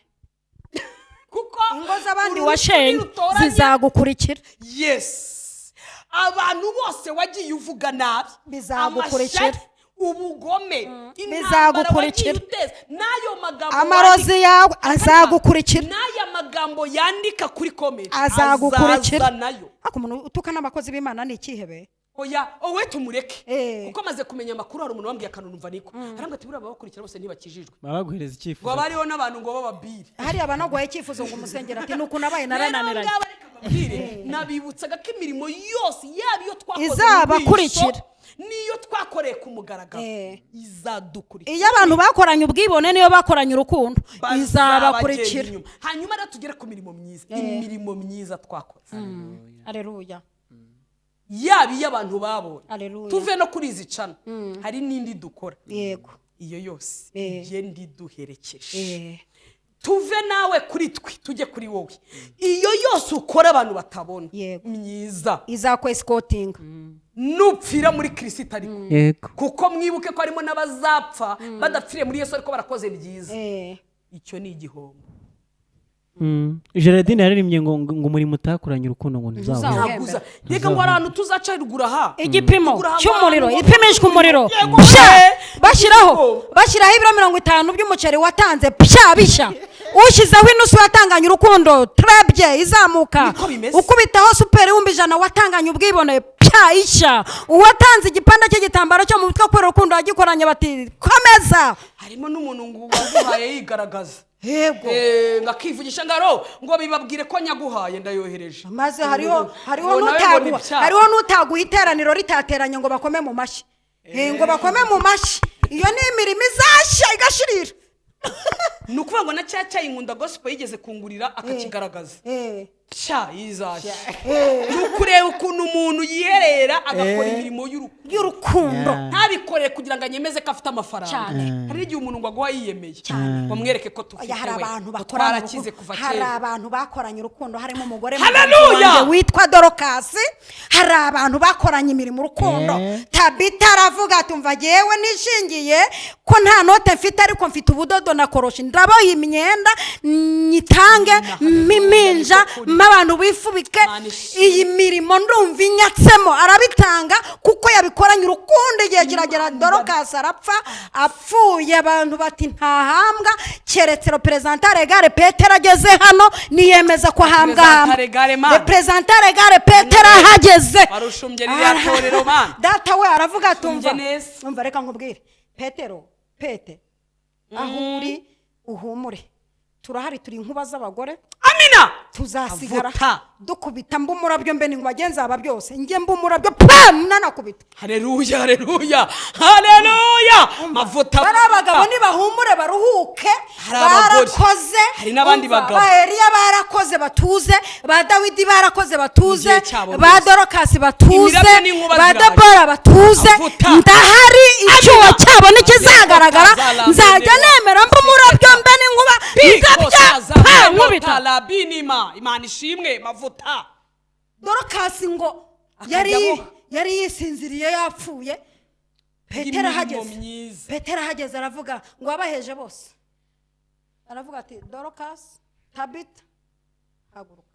kuko ingo z'abandi washenye zizagukurikira. Yes, abantu bose wagiye uvuga nabi bizagukurikira. Ubugome bizagukurikira. Nayo magambo amarozi yawe azagukurikira. Nayo magambo yandika kuri comment azagukurikira nayo. Ako umuntu utukana abakozi b'Imana ni ikihebe. Oya, owe tumureke. Kuko maze kumenya amakuru hari umuntu wambwiye akantu numva niko. Arambwa ati buriya babakurikira bose ntibakijijwe. Babaguhereza icyifuzo. Ngo bariho n'abantu ngo bababiri. Hari abanogoye icyifuzo ngo umusengera ati nuko nabaye narananiranye. Nabibutsaga ko imirimo yose yaba iyo twakoze izabakurikira, niyo twakoreye ku mugaragaro izadukurikira. Iyo abantu bakoranye ubwibone niyo bakoranye urukundo izabakurikira. Hanyuma rero tugere ku mirimo myiza. Imirimo myiza twakoze. Haleluya. Yaba iyo abantu babonye. Tuve no kuri izi cana hari n'indi dukora. Yego. Iyo yose igenda iduherekeje. Tuve nawe kuri twe tujye kuri wowe. Iyo yose ukora abantu batabona myiza izakwescoting. Nupfira muri Kristo ariko kuko mwibuke ko harimo n'abazapfa badapfiriye muri Yesu ariko barakoze byiza. Icyo ni igihombo. Gerardine yaririmbye ngo umurimo utakuranye urukundo ngo ntuzaguza. Reka ngo abantu tuzaca rugura ha igipimo cy'umuriro ipimishwa umuriro bashyiraho ibiro 50 by'umuceri watanze bishya ushyizeho inusu watanganye urukundo trebye izamuka ukubitaho super 100 watanganye ubwibone isha uwatanze igipanda cy'igitambaro cyo mu mutwe ko urukundo yagikoranye bati komeza. Harimo n'umuntu ngo waguhaye yigaragaza. Yego. Ngakivugisha ngaro ngo bibabwire ko nyaguhaye ndayohereje. Maze hariho n'utaguha iteraniro ritateranye ngo bakome mu mashyi. Ngo bakome mu mashyi. Iyo ni imirimo izashya igashirira. Nukuvuga ngo na cyaca inkunda gospel yigeze kungurira akakigaragaza. Cha izashya. Nukureba ukuntu umuntu yiherera agakora imirimo y'urukundo. Ntabikore kugira ngo anyemeze ko afite amafaranga. Hari igihe umuntu ngo agwa yiyemeye. Bamwereke ko tufite hari abantu bakoranye kuva kera. Hari abantu bakoranye urukundo harimo umugore witwa Dorcas. Hari abantu bakoranye imirimo urukundo. Tabita aravuga tumva jewe nishingiye ko nta note mfite ariko mfite ubudodo na koroshi ndaboye imyenda nyitange miminja abantu bifubike iyi mirimo ndumva inyatsemo arabitanga kuko yabikoranye urukundo. Igihe kiragera Dorcas arapfa apfuye abantu bati ntahambwa keretse representare gare Petero ageze hano niyemeza ko hambwa representare gare Petero ahageze barushumbye riratorero bana data we aravuga tumva umva reka nkubwire Petero Pete ahuri uhumure turahari turi inkuba z'abagore. Amina. tuzasigara Avuta. dukubita mbumurabyo mbe ningo bagenzi aba byose njye mbumurabyo pam nanakubita. haleluya haleluya haleluya mavuta bari abagabo nibahumure baruhuke, Hari abagore. barakoze. Hari n'abandi Umva, bagabo. ba Eliya barakoze batuze, ba Dawidi barakoze batuze, Igihe cyabo ba rwose. Dorokasi batuze, Imirabyo n'inkuba ba ziraje. Debora batuze. Avuta. Ndahari icyuho Amina. cyabo nikizagaragara, Zala nzajya menewa. nemera mbumurabyo mbe n'inkuba ndabya nkubita. labinima imana ishimwe mavuta Dorokasi ngo Akajyamo. yari yisinziriye yapfuye. Petero Imirimo ahageze, myiza. Petero ahageze aravuga ngo abaheje bose, aravuga ati Dorokasi, Tabita, haguruka.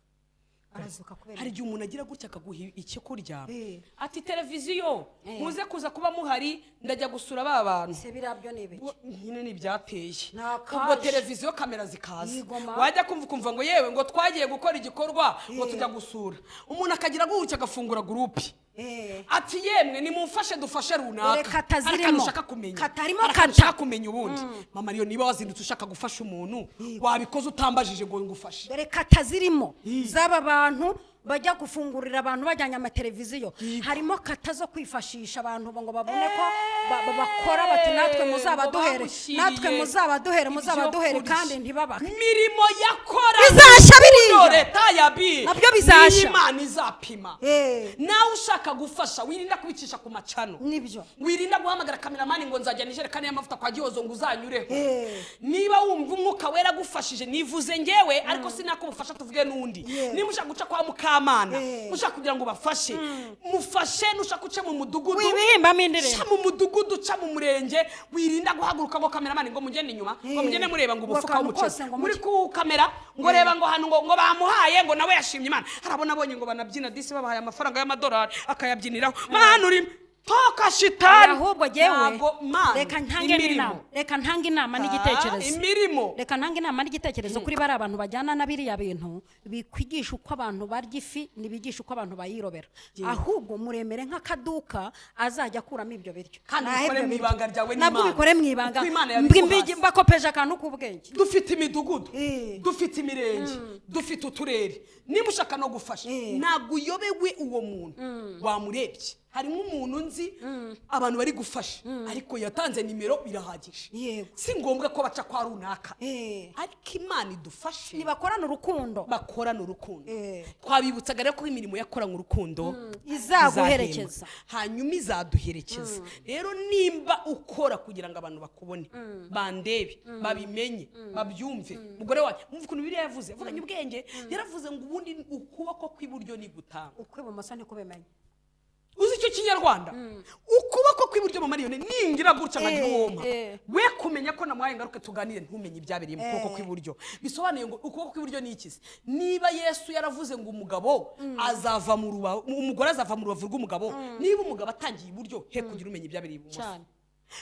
Arazuka kubera hari igihe umuntu agira gutya akaguha icyo kurya Eh. ati televiziyo muze kuza kuba muhari ndajya gusura ba bantu se birabyo nibiki. nyine ntibyateye Nakaje. ubwo televiziyo kamera zikaza Yigoma. wajya kumva ngo yewe ngo twagiye gukora igikorwa ngo tujya gusura umuntu akagira gutya agafungura gurupi ati yemwe nimumfashe dufashe runaka Dore kata Hari zirimo. akantu ushaka kumenya Katarimo Hari akantu kata. ushaka kumenya ubundi mama Mariyo niba wazindutse ushaka gufasha umuntu wabikoze utambajije ngo ngufashe dore kata zirimo z'aba bantu bajya gufungurira abantu bajyanye amateleviziyo. Harimo kata zo kwifashisha abantu ngo babone ko bakora bati natwe muzabaduhere, natwe muzabaduhere kandi ntibabake. mirimo yakora Bizashya biriya. leta ya bi Nabyo bizashya. Imana izapima nawe ushaka gufasha wirinda kubicisha ku macano Nibyo. wirinda guhamagara kameramani ngo nzajya nijerekani y'amavuta kwa Gihozo ngo uzanyureho niba wumva umwuka wera gufashije nivuze ngewe ariko sinakubufasha tuvuge n'undi niba ushaka guca kwa Mukamana ushaka kugira ngo bafashe mufashe nushaka uce mu mudugudu Wibihimbamo indirimbo. ca mu mudugudu ca mu murenge wirinda guhaguruka ngo kameramani ngo mugende inyuma ngo mugende mureba ngo ubufuka w'umuceri muri ku kamera ngo reba ngo hano ngo bamuhaye ngo nawe yashimye Imana harabona abonye ngo banabyina disi babahaye amafaranga y'amadolari akayabyiniraho mana urimo toka shitani ahubwo jewe Mana, reka ntange imirimo. n'inama, reka ntange inama n'igitekerezo. imirimo Reka ntange inama n'igitekerezo kuri bari abantu bajyana na biriya bintu bikwigisha uko abantu barya ifi nibigisha uko abantu bayirobera. Ahubwo muremere nk'akaduka azajya akuramo ibyo biryo. Kandi Nahe ubikore ibyo mu biryo. ibanga ryawe Nabwo n'Imana. ubikore mu ibanga. Uko Imana yabiguhaye. Mbakopeje akantu k'ubwenge. dufite imidugudu Eh. dufite imirenge dufite uturere niba ushaka no gufasha ntabwo uyobewe uwo muntu wamurebye harimo umuntu nzi abantu bari gufasha ariko yatanze nimero birahagije Yego. si ngombwa ko baca kwa runaka Eh. ariko Imana idufashe Nibakorana urukundo bakorana urukundo Eh. twabibutsaga rero ko imirimo yakoranywe urukundo izaguherekeza. izahembwa. hanyuma izaduherekeza rero nimba ukora kugira ngo abantu bakubone bandebe babimenye babyumve mugore wanjye mwumva ukuntu Bibiliya yavuze vuganye ubwenge yaravuze ngo ubundi ukuboko kw'iburyo ni gutanga ukw'ibumoso ntikubimenye. uzi icyo kinyarwanda ukuboko kw'iburyo mu Mariyone ningira gutya nkagira uwoma we kumenya ko namuhaye ngaruke tuganire ntumenye ibyabereye mu kuboko kw'iburyo bisobanuye ngo ukuboko kw'iburyo ni iki niba Yesu yaravuze ngo umugabo azava mu rubavu umugore azava mu rubavu rw'umugabo niba umugabo atangiye iburyo he kugira umenye ibyabereye ibumoso Cyane.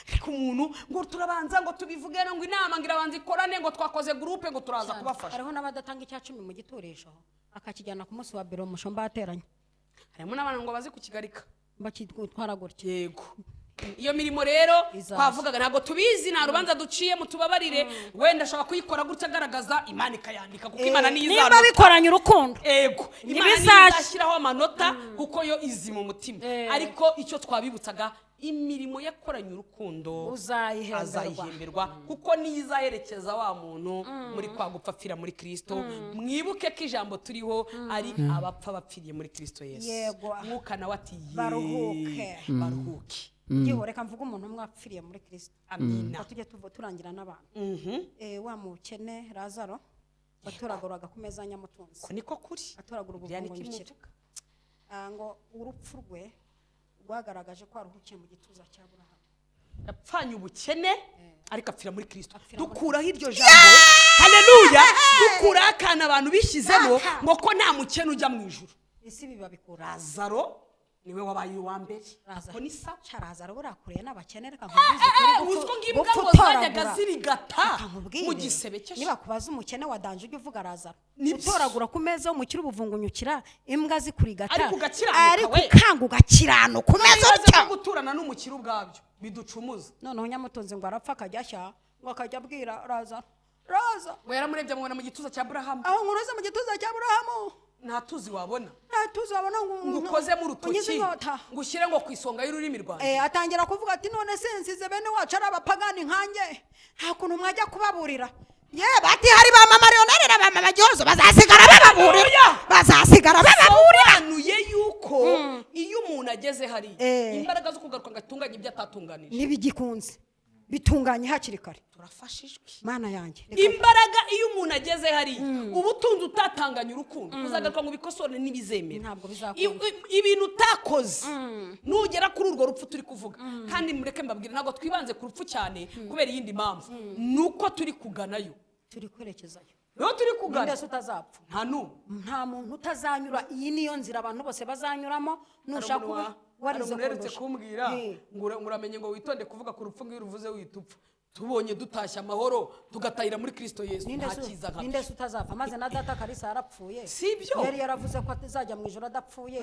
ariko umuntu ngo turabanza ngo tubivuge ngo inama ngira banza ikorane ngo twakoze groupe ngo turaza kubafasha Hariho n'abadatanga icya 10 mu giturisho akakijyana ku munsi wa biro mushomba ateranye. harimo n'abantu ngo bazi kukigarika Bakitwara gutya. yego iyo mirimo rero Izaza. twavugaga ntabwo tubizi nta rubanza duciye mutubabarire wenda ashobora kuyikora gutya agaragaza Imana ikayandika kuko Imana niyo Niba izanota bikoranye urukundo. ego Imana niyo Ntibizashya. izashyiraho amanota kuko yo izi mu mutima ariko icyo twabibutsaga imirimo yakoranye urukundo azayihemberwa kuko niyo izaherekeza wa muntu muri kwa gupfa apfira muri Kristo mwibuke ko ijambo turiho ari abapfa bapfiriye muri Kristo Yesu Yego. mwuka nawe ati Baruhuke. baruhuke Giho reka mvuga umuntu umwe apfiriye muri Kristo. amina Tujye turangira n'abantu. Wa mukene Lazaro batoraguraga ku meza nyamutunzi. ko niko kuri Atoragura ubuvungukira. Ngo urupfu rwe rwagaragaje ko aruhukiye mu gituza cya Aburahamu. yapfanye ubukene ariko apfira muri Kristo Apfira muri dukuraho iryo jambo haleluya dukuraho akantu abantu bishyizemo ngo ko nta mukene ujya mu ijuru Isi biba bikura. Lazaro niwe wabaye uwa mbere Lazaro. ko ni sa Lazaro burakuriye n'abakene reka nkubwize kuri uziko ngimbwa ngo zajyaga zirigata mu gisebe cye niba kubaza umukene wadanje ujye uvuga Lazaro Nibyo. utoragura ku meza umukire ubuvungunyukira imbwa zikurigata Ariko ugakiranuka ariko we. ukanga ugakiranuka umeze ibaze utyo ko guturana n'umukire ubwabyo biducumuza noneho nyamutunzi ngo arapfa akajya ashya ngo akajya abwira Lazaro roza ngo yaramurebye amubona mu gituza cya Aburahamu. aho nkuroze mu gituza cya Aburahamu Nta tuzi wabona tuzabona ngo ukozemo unyize urutoki inkota ngo ushyire ngo ku isonga y'ururimi rwanjye. atangira kuvuga ati none se nsize bene wacu ari abapagani nkanjye nta kuntu mwajya kubaburira ye bati hari ba mama Marioneri na ba mama Gihozo bazasigara bababurira Sobanuye yuko iyo umuntu ageze hari imbaraga zo kugaruka ngo atunganye ibyo atatunganije ntibigikunze bitunganye hakiri kare turafashijwe. mana yanjye Imbaraga iyo umuntu ageze hari ubutunzi utatanganya urukundo uzagaruka ngo bikosore n'ibizemera. Ntabwo bizakunda. Ibintu utakoze nugera kuri urwo rupfu turi kuvuga kandi mureke mbabwira ntabwo twibanze ku rupfu cyane kubera iyindi mpamvu nuko turi kuganayo. turi kwerekezayo Niho turi kugana. ndetse utazapfa nta muntu utazanyura iyi niyo nzira abantu bose bazanyuramo nushaka warize uherutse kumbwira ngo uramenye ngo witonde kuvuga ku rupfu ngiro uvuze witupfa tubonye dutashya amahoro tugatahira muri Kristo Yesu nta kiza nka ninde utazapfa maze na data Kalisa yarapfuye sibyo yari yaravuze ko atazajya mu ijoro adapfuye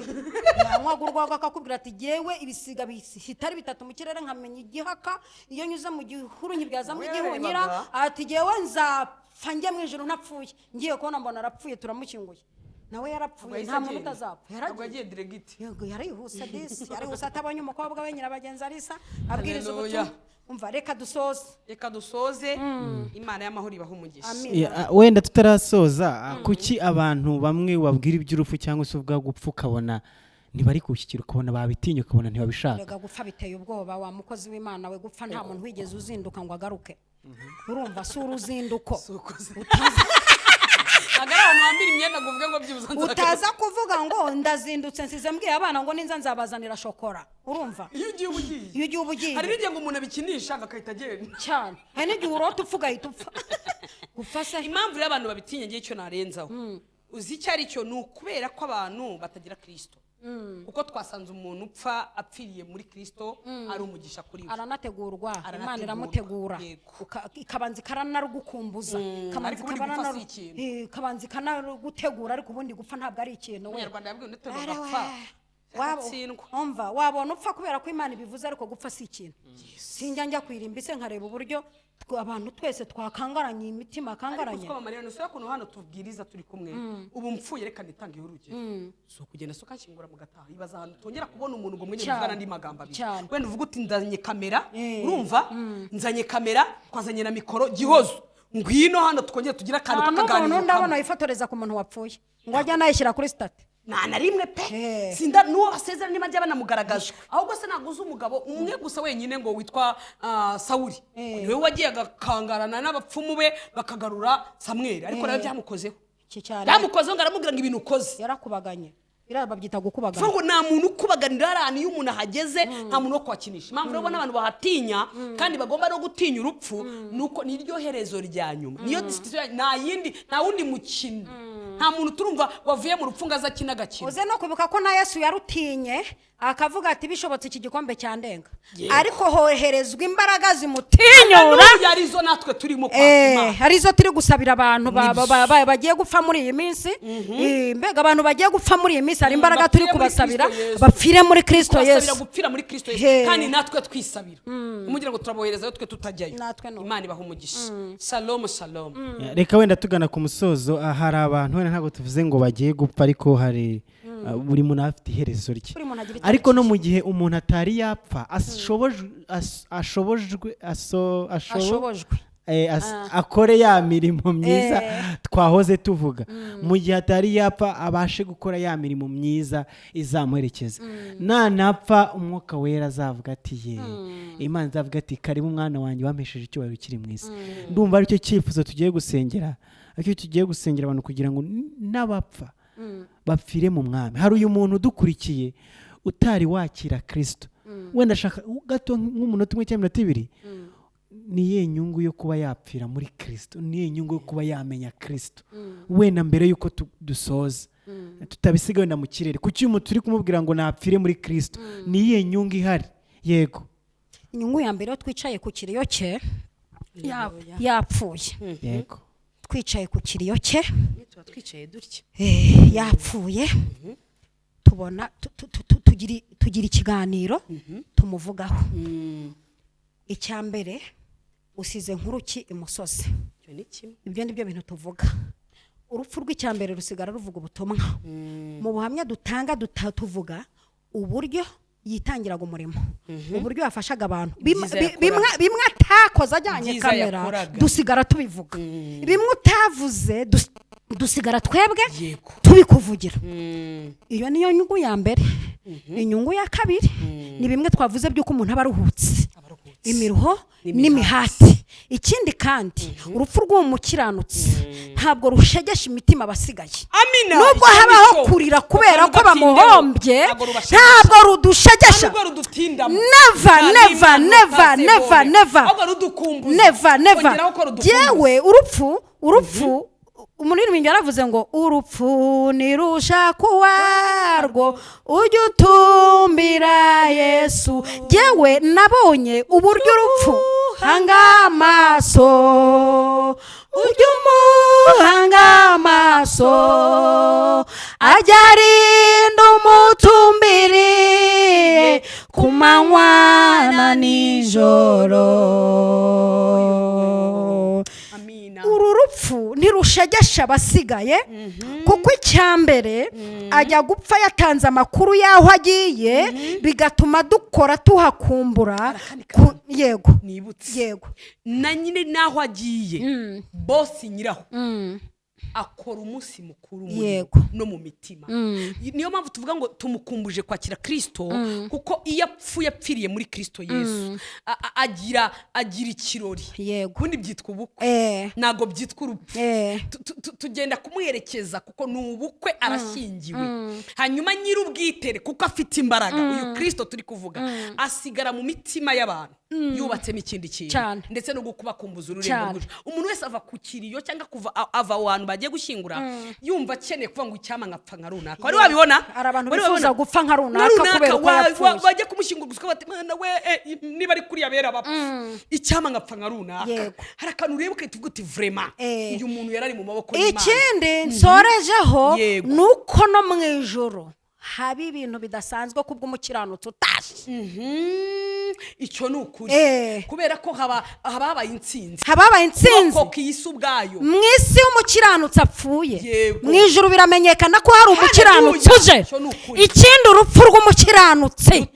yanywaga akakubwira ati jewe ibisiga bitari bitatu mu kirere nkamenya igihaka iyo nyuze mu gihuru nkibyazamo igihunyira ati jewe nzapfa njye mu ijoro ntapfuye ngiye kubona mbona arapfuye turamukinguye nawe yarapfuye nta muntu utazapfa yaragiye diregiti yarihuse yarihuse atabonye umukobwa we nyirabagenzi Alisa abwiriza ubutumwa umva reka dusoze Imana y'amahoro ibaha umugisha. wenda tutarasoza kuki abantu bamwe babwira iby'urupfu cyangwa se ubwa gupfa ukabona ntibari kushyikira ukabona babitinya ukabona ntibabishaka. Rega gupfa biteye ubwoba wa mukozi w'Imana we gupfa nta muntu wigeze uzinduka ngo agaruke urumva si uruzinduko utaza kuvuga ngo ndazindutse nsize mbwiye abana ngo ninza nzabazanira shokora urumva iyo ugiye ubugiye hari n'igihe ngo umuntu abikinisha agahita agenda cyane hari n'igihe urota upfa ugahita upfa gupfa se impamvu rero abantu babitinya ngiye icyo narenzaho uzi icyo ari cyo ni ukubera ko abantu batagira Kristo kuko twasanze umuntu upfa apfiriye muri Kristo ari umugisha kuri we aranategurwa Imana iramutegura ikabanza ikaranarugukumbuza kabanza ikanarugutegura ariko ubundi gupfa ntabwo ari ikintu Umunyarwanda yabwiwe unetegura gupfa wumva wabona upfa kubera ko Imana ibivuze ariko gupfa si ikintu sinjya njya kwirimba ise nkareba uburyo abantu twese twakangaranye imitima kangaranye ariko Maria no soko hano tubwiriza turi kumwe ubu mpfuye reka nitange urugero so kugenda so kankingura mu gataha ibaza ahantu tongera kubona umuntu ngo mwenye mvugana ndi magamba abiri wenda uvuga uti nzanye kamera urumva nzanye kamera twazanye na mikoro Gihozo ngwino hano tukongera tugira akantu kakaganira umuntu ndabona yifotoreza ku muntu wapfuye ngo ajya nayishyira kuri state na rimwe pe sinda nuwo basezera niba ajya banamugaragaje ahubwo se naguze umugabo umwe gusa wenyine ngo witwa Sawuli niwe wagiye agakangarana n'abapfumu be bakagarura Samweli ariko nawe byamukozeho byamukozeho ngo aramubwira ngo ibintu ukoze yarakubaganye birababyita gukubagana ngo nta muntu ukubaganira arani iyo umuntu ahageze nta muntu wo kwakinisha impamvu rero n'abantu bahatinya kandi bagomba no gutinya urupfu nuko niryo herezo rya nyuma niyo nta wundi mukino nta muntu turumva wavuye mu rupfu ngo azakina agakino uze no kwibuka ko na Yesu yarutinye akavuga ati bishobotse iki gikombe cyandenga ariko hoherezwa imbaraga zimutinyura arizo natwe turimo kwakima arizo turi gusabira abantu bagiye gupfa muri iyi minsi mbega abantu bagiye gupfa muri iyi minsi hari imbaraga turi kubasabira bapfire muri Kristo Yesu gupfira muri Kristo Yesu kandi natwe twisabira umugira ngo turaboherezayo twe tutajyayo Imana ibaha umugisha shalom shalom reka wenda tugana ku musozo hari abantu wenda ntabwo tuvuze ngo bagiye gupfa ariko hari buri muntu afite iherezo rye ariko no mu gihe umuntu atari yapfa akore ya mirimo myiza twahoze tuvuga mu gihe atari yapfa abashe gukora ya mirimo myiza izamuherekeza nanapfa umwuka wera azavuga ati Imana izavuga ati karibu umwana wanjye wampesheje icyubahiro kiri mu isi ndumva aricyo cyifuzo tugiye gusengera abantu kugira ngo n'abapfa bapfire mu mwami. Hari uyu muntu udukurikiye utari wakira Kristo wenda ashaka gato nk'umunota umwe cyangwa iminota ibiri niye nyungu yo kuba yapfira muri Kristo niye nyungu yo kuba yamenya Kristo wenda mbere yuko dusoza tutabisiga wenda mu kirere kuki umuntu turi kumubwira ngo napfire muri Kristo niye nyungu ihari yego inyungu ya mbere twicaye ku kiriyo cye yapfuye yego twicaye ku kiriyo cye twicaye dutya yapfuye tubona tugira ikiganiro tumuvugaho icya mbere usize nk'uruki imusozi ibyo ni byo bintu tuvuga. Urupfu rw'icyambere rusigara ruvuga ubutumwa. Mu buhamya dutanga tuvuga uburyo yitangiraga umurimo, uburyo yafashaga abantu, bimwe atakoze ajyanye kamera dusigara tubivuga, bimwe utavuze dusigara twebwe tubikuvugira. Iyo niyo nyungu ya mbere. Inyungu ya kabiri ni bimwe twavuze by'uko umuntu aba aruhutse, imiruho n'imihati. Ikindi kandi urupfu rw'umukiranutsi ntabwo rushegesha imitima abasigaye. Nubwo habaho kurira kubera ko bamuhombye, ntabwo rudushegesha. Never. Yewe urupfu umunini yaravuze ngo urupfu nirusha kuwarwo ujye utumbira Yesu. Yewe nabonye uburyo urupfu hanga amaso, ujye umuhanga amaso, ajya arinda umutumbiriye ku manywa na nijoro. Uru rupfu ntirushegesha abasigaye, kuko icyambere ajya gupfa yatanze amakuru y'aho agiye, bigatuma dukora tuhakumbura. Yego na nyine n'aho agiye bosi nyiraho akora umunsi mukuru no mu mitima. Niyo mpamvu tuvuga ngo tumukumbuje kwakira Kristo, kuko iyo yapfiriye muri Kristo Yesu agira ikirori. Kundi byitwa ubukwe, nago byitwa urupfu. Tugenda kumuherekeza kuko ni ubukwe, arashyingiwe. Hanyuma nyir'ubwitere kuko afite imbaraga, uyu Kristo turi kuvuga asigara mu mitima y'abantu yubatsemo ikindi kintu, ndetse no kubakumbuza ururembo rw'ejo. Umuntu wese ava ku kiriyo cyangwa ava ahantu bagiye gushyingura yumva akeneye kuvuga ngo icyama nkapfa nka runaka. Wari wabibona? Hari abantu bifuza gupfa nka runaka kubera ko yapfuye, bajya kumushyingura gusa bati mwana we niba ari kuri yabera bapfa icyama nkapfa nka runaka. Hari akantu ureba ukahita uti vraiment uyu muntu yarari mu maboko y'Imana. Ikindi nsorejeho nuko no mu ijoro haba ibintu bidasanzwe kubw'umukiranutsi utashye. Icyo ni ukuri, kubera ko hababaye intsinzi, koko kiyisi ubwayo. Mu isi y'umukiranutsi apfuye, mu ijuru biramenyekana ko hari umukiranutsi uje. Ikindi urupfu rw'umukiranutsi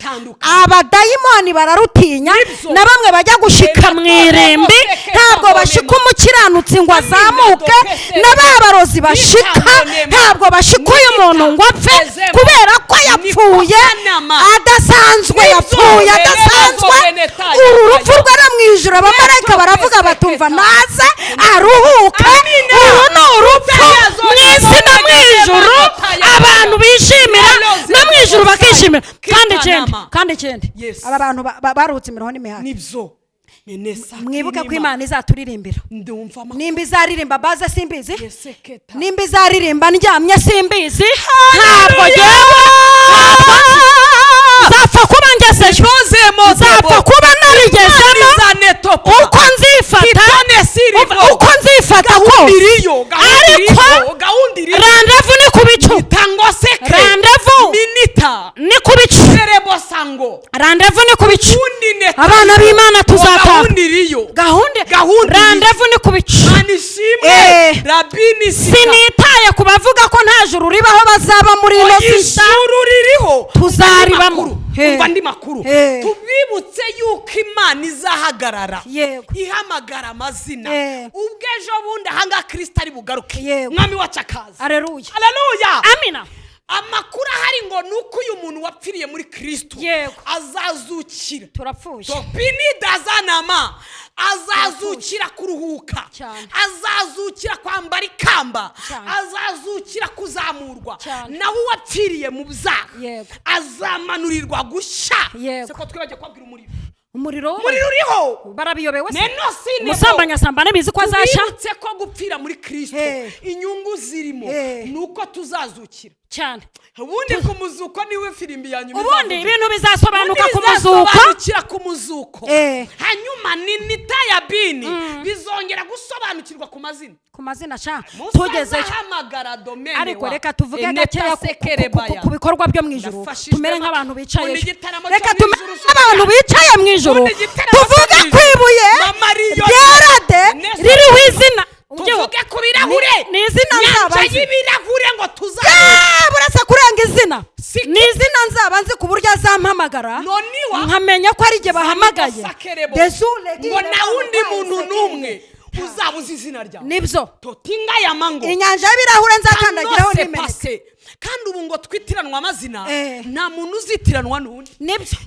abadayimoni bararutinya, na bamwe bajya gushika mu irimbi ntabwo bashika umukiranutsi ngo azamuke, n'ababarozi bashika ntabwo bashika uyu muntu ngo apfe, kubera ko yapfuye adasanzwe. Uru rupfu rwari mu ijuru, abamarayika baravuga batumva naze aruhuke. Uru ni urupfu mu isi no mu ijuru abantu bishimira, no mu ijuru bakishimira. Kandi ikindi aba bantu baruhutse imiruho n'imihati. Mwibuke ko Imana izaturirimbira. Nimba izaririmba baze simbizi, nimba izaririmba ndyamye simbizi, ntabwo zapfa kuba ngezeyo, zapfa kuba narigezemo, uko nzifata kose. Ariko randevu ni ku bicu, randevu ni ku bicu, randevu ni ku bicu. Abana b'Imana tuzataha, randevu ni ku bicu. Sinitaye ku bavuga ko nta juru ribaho bazaba muri ino sisa, tuzaribamo. Umva ndi makuru tubibutse yuko Imana izahagarara ihamagara amazina ubwejo bundi ahanga Kristo ari bugaruke, mwami wacu akaza. Haleluya, amina. Amakuru ahari ngo nuko uyu muntu wapfiriye muri Kristo azazukira. Turapfuye topini dazanama, azazukira kuruhuka, azazukira kwambara ikamba, azazukira kuzamurwa. Nawe wapfiriye mu byaha azamanurirwa gushya. Seko twibaje kwabwira umuriro uriho, barabiyobewe se. Musambanya sambana bizi ko azasha. Tubibutse ko gupfira muri Kristo inyungu zirimo nuko tuzazukira cyane. Ubundi ku muzuko niwe firimbi yanyu, ubundi ibintu bizasobanuka ku muzuko. Hanyuma ninita ya bini bizongera gusobanukirwa ku mazina sha tugezeyo. Ariko reka tuvuge gakeya ku bikorwa byo mu ijuru, tumere nk'abantu bicaye. Reka tumere nk'abantu bicaye mu ijuru ijuru Ubundi igitereko tuvuge cyo mu ku ijuru. ibuye Mariyoneri. ryerade ririho izina tuvuge ku birahure ni izina nzaba nyanja nzi y'ibirahure ngo tuzabone buretse kurenga izina Si- ni izina nzaba nzi ku buryo azampamagara noniwa nkamenya ko ari jye bahamagaye Sakerebo. Desule ngo gire na wundi bamuhaye muntu sekere. n'umwe uzabuza izina ryawe nibyo totinga ya mango inyanja y'ibirahure nzakandagiraho Kanose n'imeneka pase. kandi ubu ngo twitiranwa amazina Eh. nta muntu uzitiranwa n'undi nibyo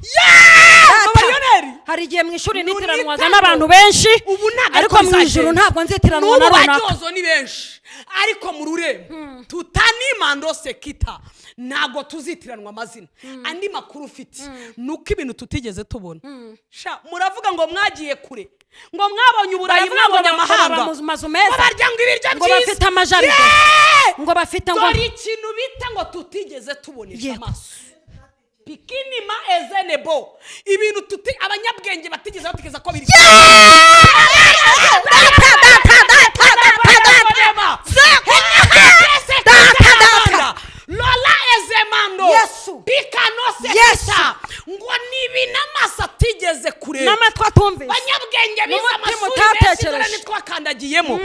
Mariyoneri. hari igihe mu ishuri Nuni nitiranwaga tano. n'abantu benshi ubu ntabwo ariko mu ijuru ntabwo nzitiranwa na n'ubu runaka baryozo ni benshi ariko mu rurembo tutanimando sekita ntabwo tuzitiranwa amazina andi makuru ufite ni uko ibintu tutigeze tubona Sha, muravuga ngo mwagiye kure ngo mwabonye uburayi Baravuga ngo mwabonye amahanga baba mu mazu meza. ngo barya ngo ibiryo ngo byiza bafite amajaride Yeah! ngo bafite ngo dore ikintu bita ngo tutigeze tubonesha Yego. amaso pikinima ezenebo ibintu abanyabwenge batigeze bategeza ko biri Lola ezemando Yesu. pikano Yesu. sekita ngo nibi n'amaso atigeze kureba n'amatwi atumvise banyabwenge bize N'umutima amashuri utatekereje. menshi dore nitwakandagiyemo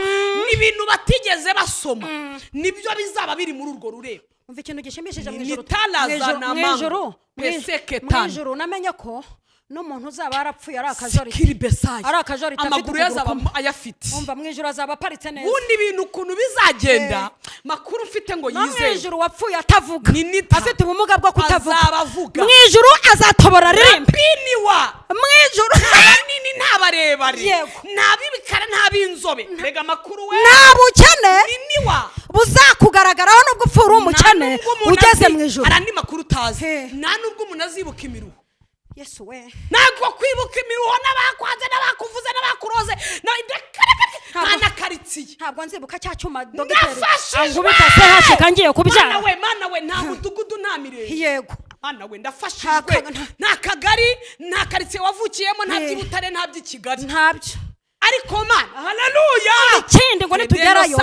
ni ibintu batigeze basoma nibyo bizaba biri muri urwo rureba umva ikintu gishimishije mu Ni ijuru talaza na mango. Peseke mu tano. ijuru namenye ko n'umuntu uzaba yarapfuye ari akajorite sikiri besayi ari akajorite afite amaguru ye azaba ukuguru kumwe. ayafite umva mu ijuru azaba aparitse neza ubundi ibintu ukuntu bizagenda makuru ufite ngo no mu yizeye ijuru wapfuye atavuga Ni nita. afite ubumuga bwo kutavuga azaba avuga mu ijuru azatobora aririmba biniwa mu ijuru nta nta barebare Yego. nta b'ibikara nta b'inzobe mbega amakuru we nta bukene biniwa buzakugaragaraho nubwo upfa uri umukene ugeze mu ijuru hari andi makuru utazi He. nta nubwo umuntu azibuka imiruho yesu we ntabwo kwibuka imiruho n'abakwanze n'abakuvuze n'abakuroze nta na karitsiye ntabwo nzibuka cya cyuma dogiteri ndafashijwe ankubita se hashika ngiye kubyara mana we nta mudugudu nta mirenge yego mana we ndafashijwe nta kagari nta karitsiye wavukiyemo nta by'ibutare nta by'ikigali ntabyo ariko mana haleluya ikindi ngo nitugerayo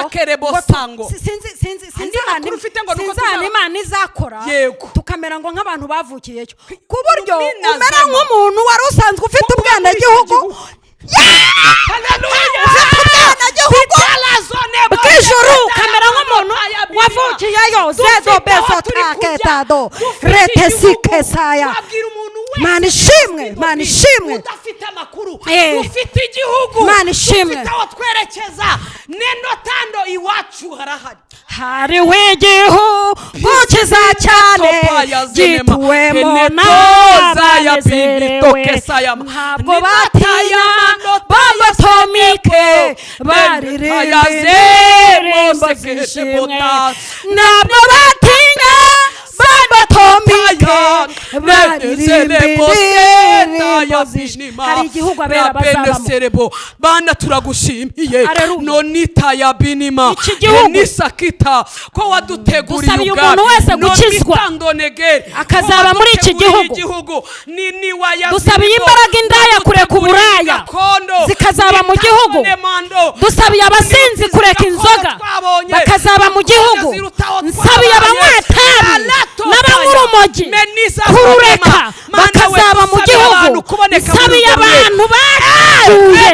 sango sinzi Andi makuru ufite ngo nuko ahantu Imana izakora Yego. tukamera ngo nk'abantu bavukiyeyo ku buryo Mina umera zema. nk'umuntu wari usanzwe ufite ubwenegihugu haleluya bw'ijuru kamera nk'umuntu wavukiyeyo zedo bezo taketado rete sikesaya Mana ishimwe Mana ishimwe udafite amakuru Eh. ufite igihugu Mana ishimwe. ufite aho twerekeza neno tando iwacu harahari hariho igihugu cyiza cyane gituwemo n'abanezerewe ntabwo batinya babatomike baririmba indirimbo z'ishimwe ntabwo batinya babatomike baririmba indirimbo z'ishimwe hari igihugu abera bazabamo bana turagushimiye Haleluya. nonita ya binima Iki gihugu. nisakita ko waduteguriye Dusabiye umuntu wese gukizwa, akazaba muri iki gihugu. Dusabiye imbaraga indaya kureka uburaya, zikazaba mu gihugu. Dusabiye abasinzi kureka inzoga, bakazaba mu gihugu. Nsabiye abanywa itabi n'abanywa urumogi kurureka, bakazaba mu gihugu. Nsabiye abantu bapfuye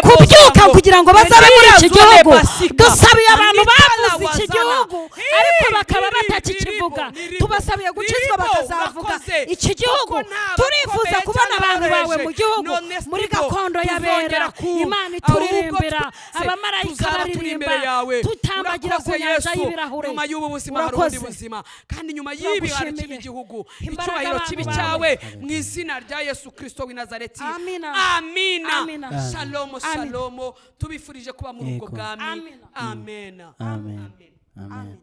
kubyuka kugira ngo bazabe muri iki gihugu. Dusabiye abantu bavuze iki gihugu ariko bakaba batakikivuga, tubasabiye gukizwa bakazavuga iki gihugu. Turifuza kubona abantu bawe mu gihugu, muri gakondo y'abera. Imana ituririmbira, abamarayika baririmba, tutambagira ku nyanja y'ibirahure. nyuma y'ubu buzima hari ubundi buzima, kandi nyuma y'ibi hari ikindi gihugu. Icyubahiro kibi cyawe mu izina rya Yesu Kristo w'i Nazareti. Amina. Amina. Amina. Shalom shalom. Tubifurije kuba mu rugo bwami. Amina. Amen. Amen. Amen.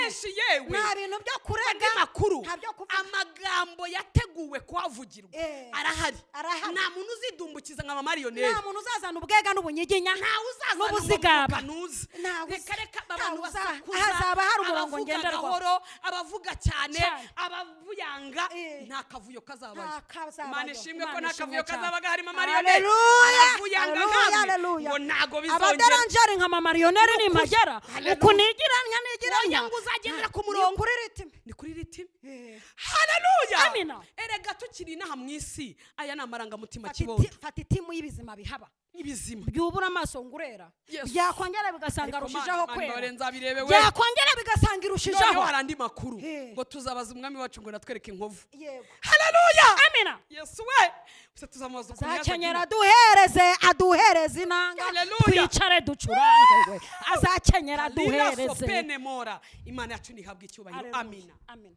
Yesu yewe nta bintu byo kurega andi makuru nta byo kuvuga. amagambo yateguwe kuhavugirwa arahari. Arahari. nta muntu uzidumbukiza nka mariyoneri, nta muntu uzazana ubwega n'ubunyiginya ntawe uzazana n'ubuzigaba. nuzi Ntawe reka reka ntawe abantu uza- basakuza, hazaba hari umurongo abavuga ngenderwaho. gahoro, abavuga cyane, Cyane. abavuyanga, nta kavuyo kazabayo. Nta kazabayo. Imana ishimwe ko Imana nta ishimwe kavuyo cyane. kazabaga harimo mariyoneri. Haleluya. abavuyanga Haleluya, nkamwe haleluya. ngo ntago bizongera. abaderanjeri nka mamariyoneri nimagera Haleluya. ukunigiranya nigiranya Oya ngo uzagendera ku ni murongo kuri ritime ni kuri ritime haleluya Amina. erega tukiri inaha mu isi aya ni amarangamutima Fata kibondo fata itimu y'ibizima bihaba ibizima byubura amaso ngurera Yes. byakongera bigasanga Ariko arushijeho Mana, kwera dore nzabirebewe byakongera bigasanga noneho irushijeho hari andi makuru He. ngo tuzabaza umwami wacu ngo natwereke inkovu yego haleluya Amina. yesu we gusa tuzamubaza ukuntu azakenyera yazagira aduhereze inanga haleluya twicare ducurange we azakenyera Lila duhereze sopene mora imana yacu ntihabwa icyubahiro Haleluya. amina Amen.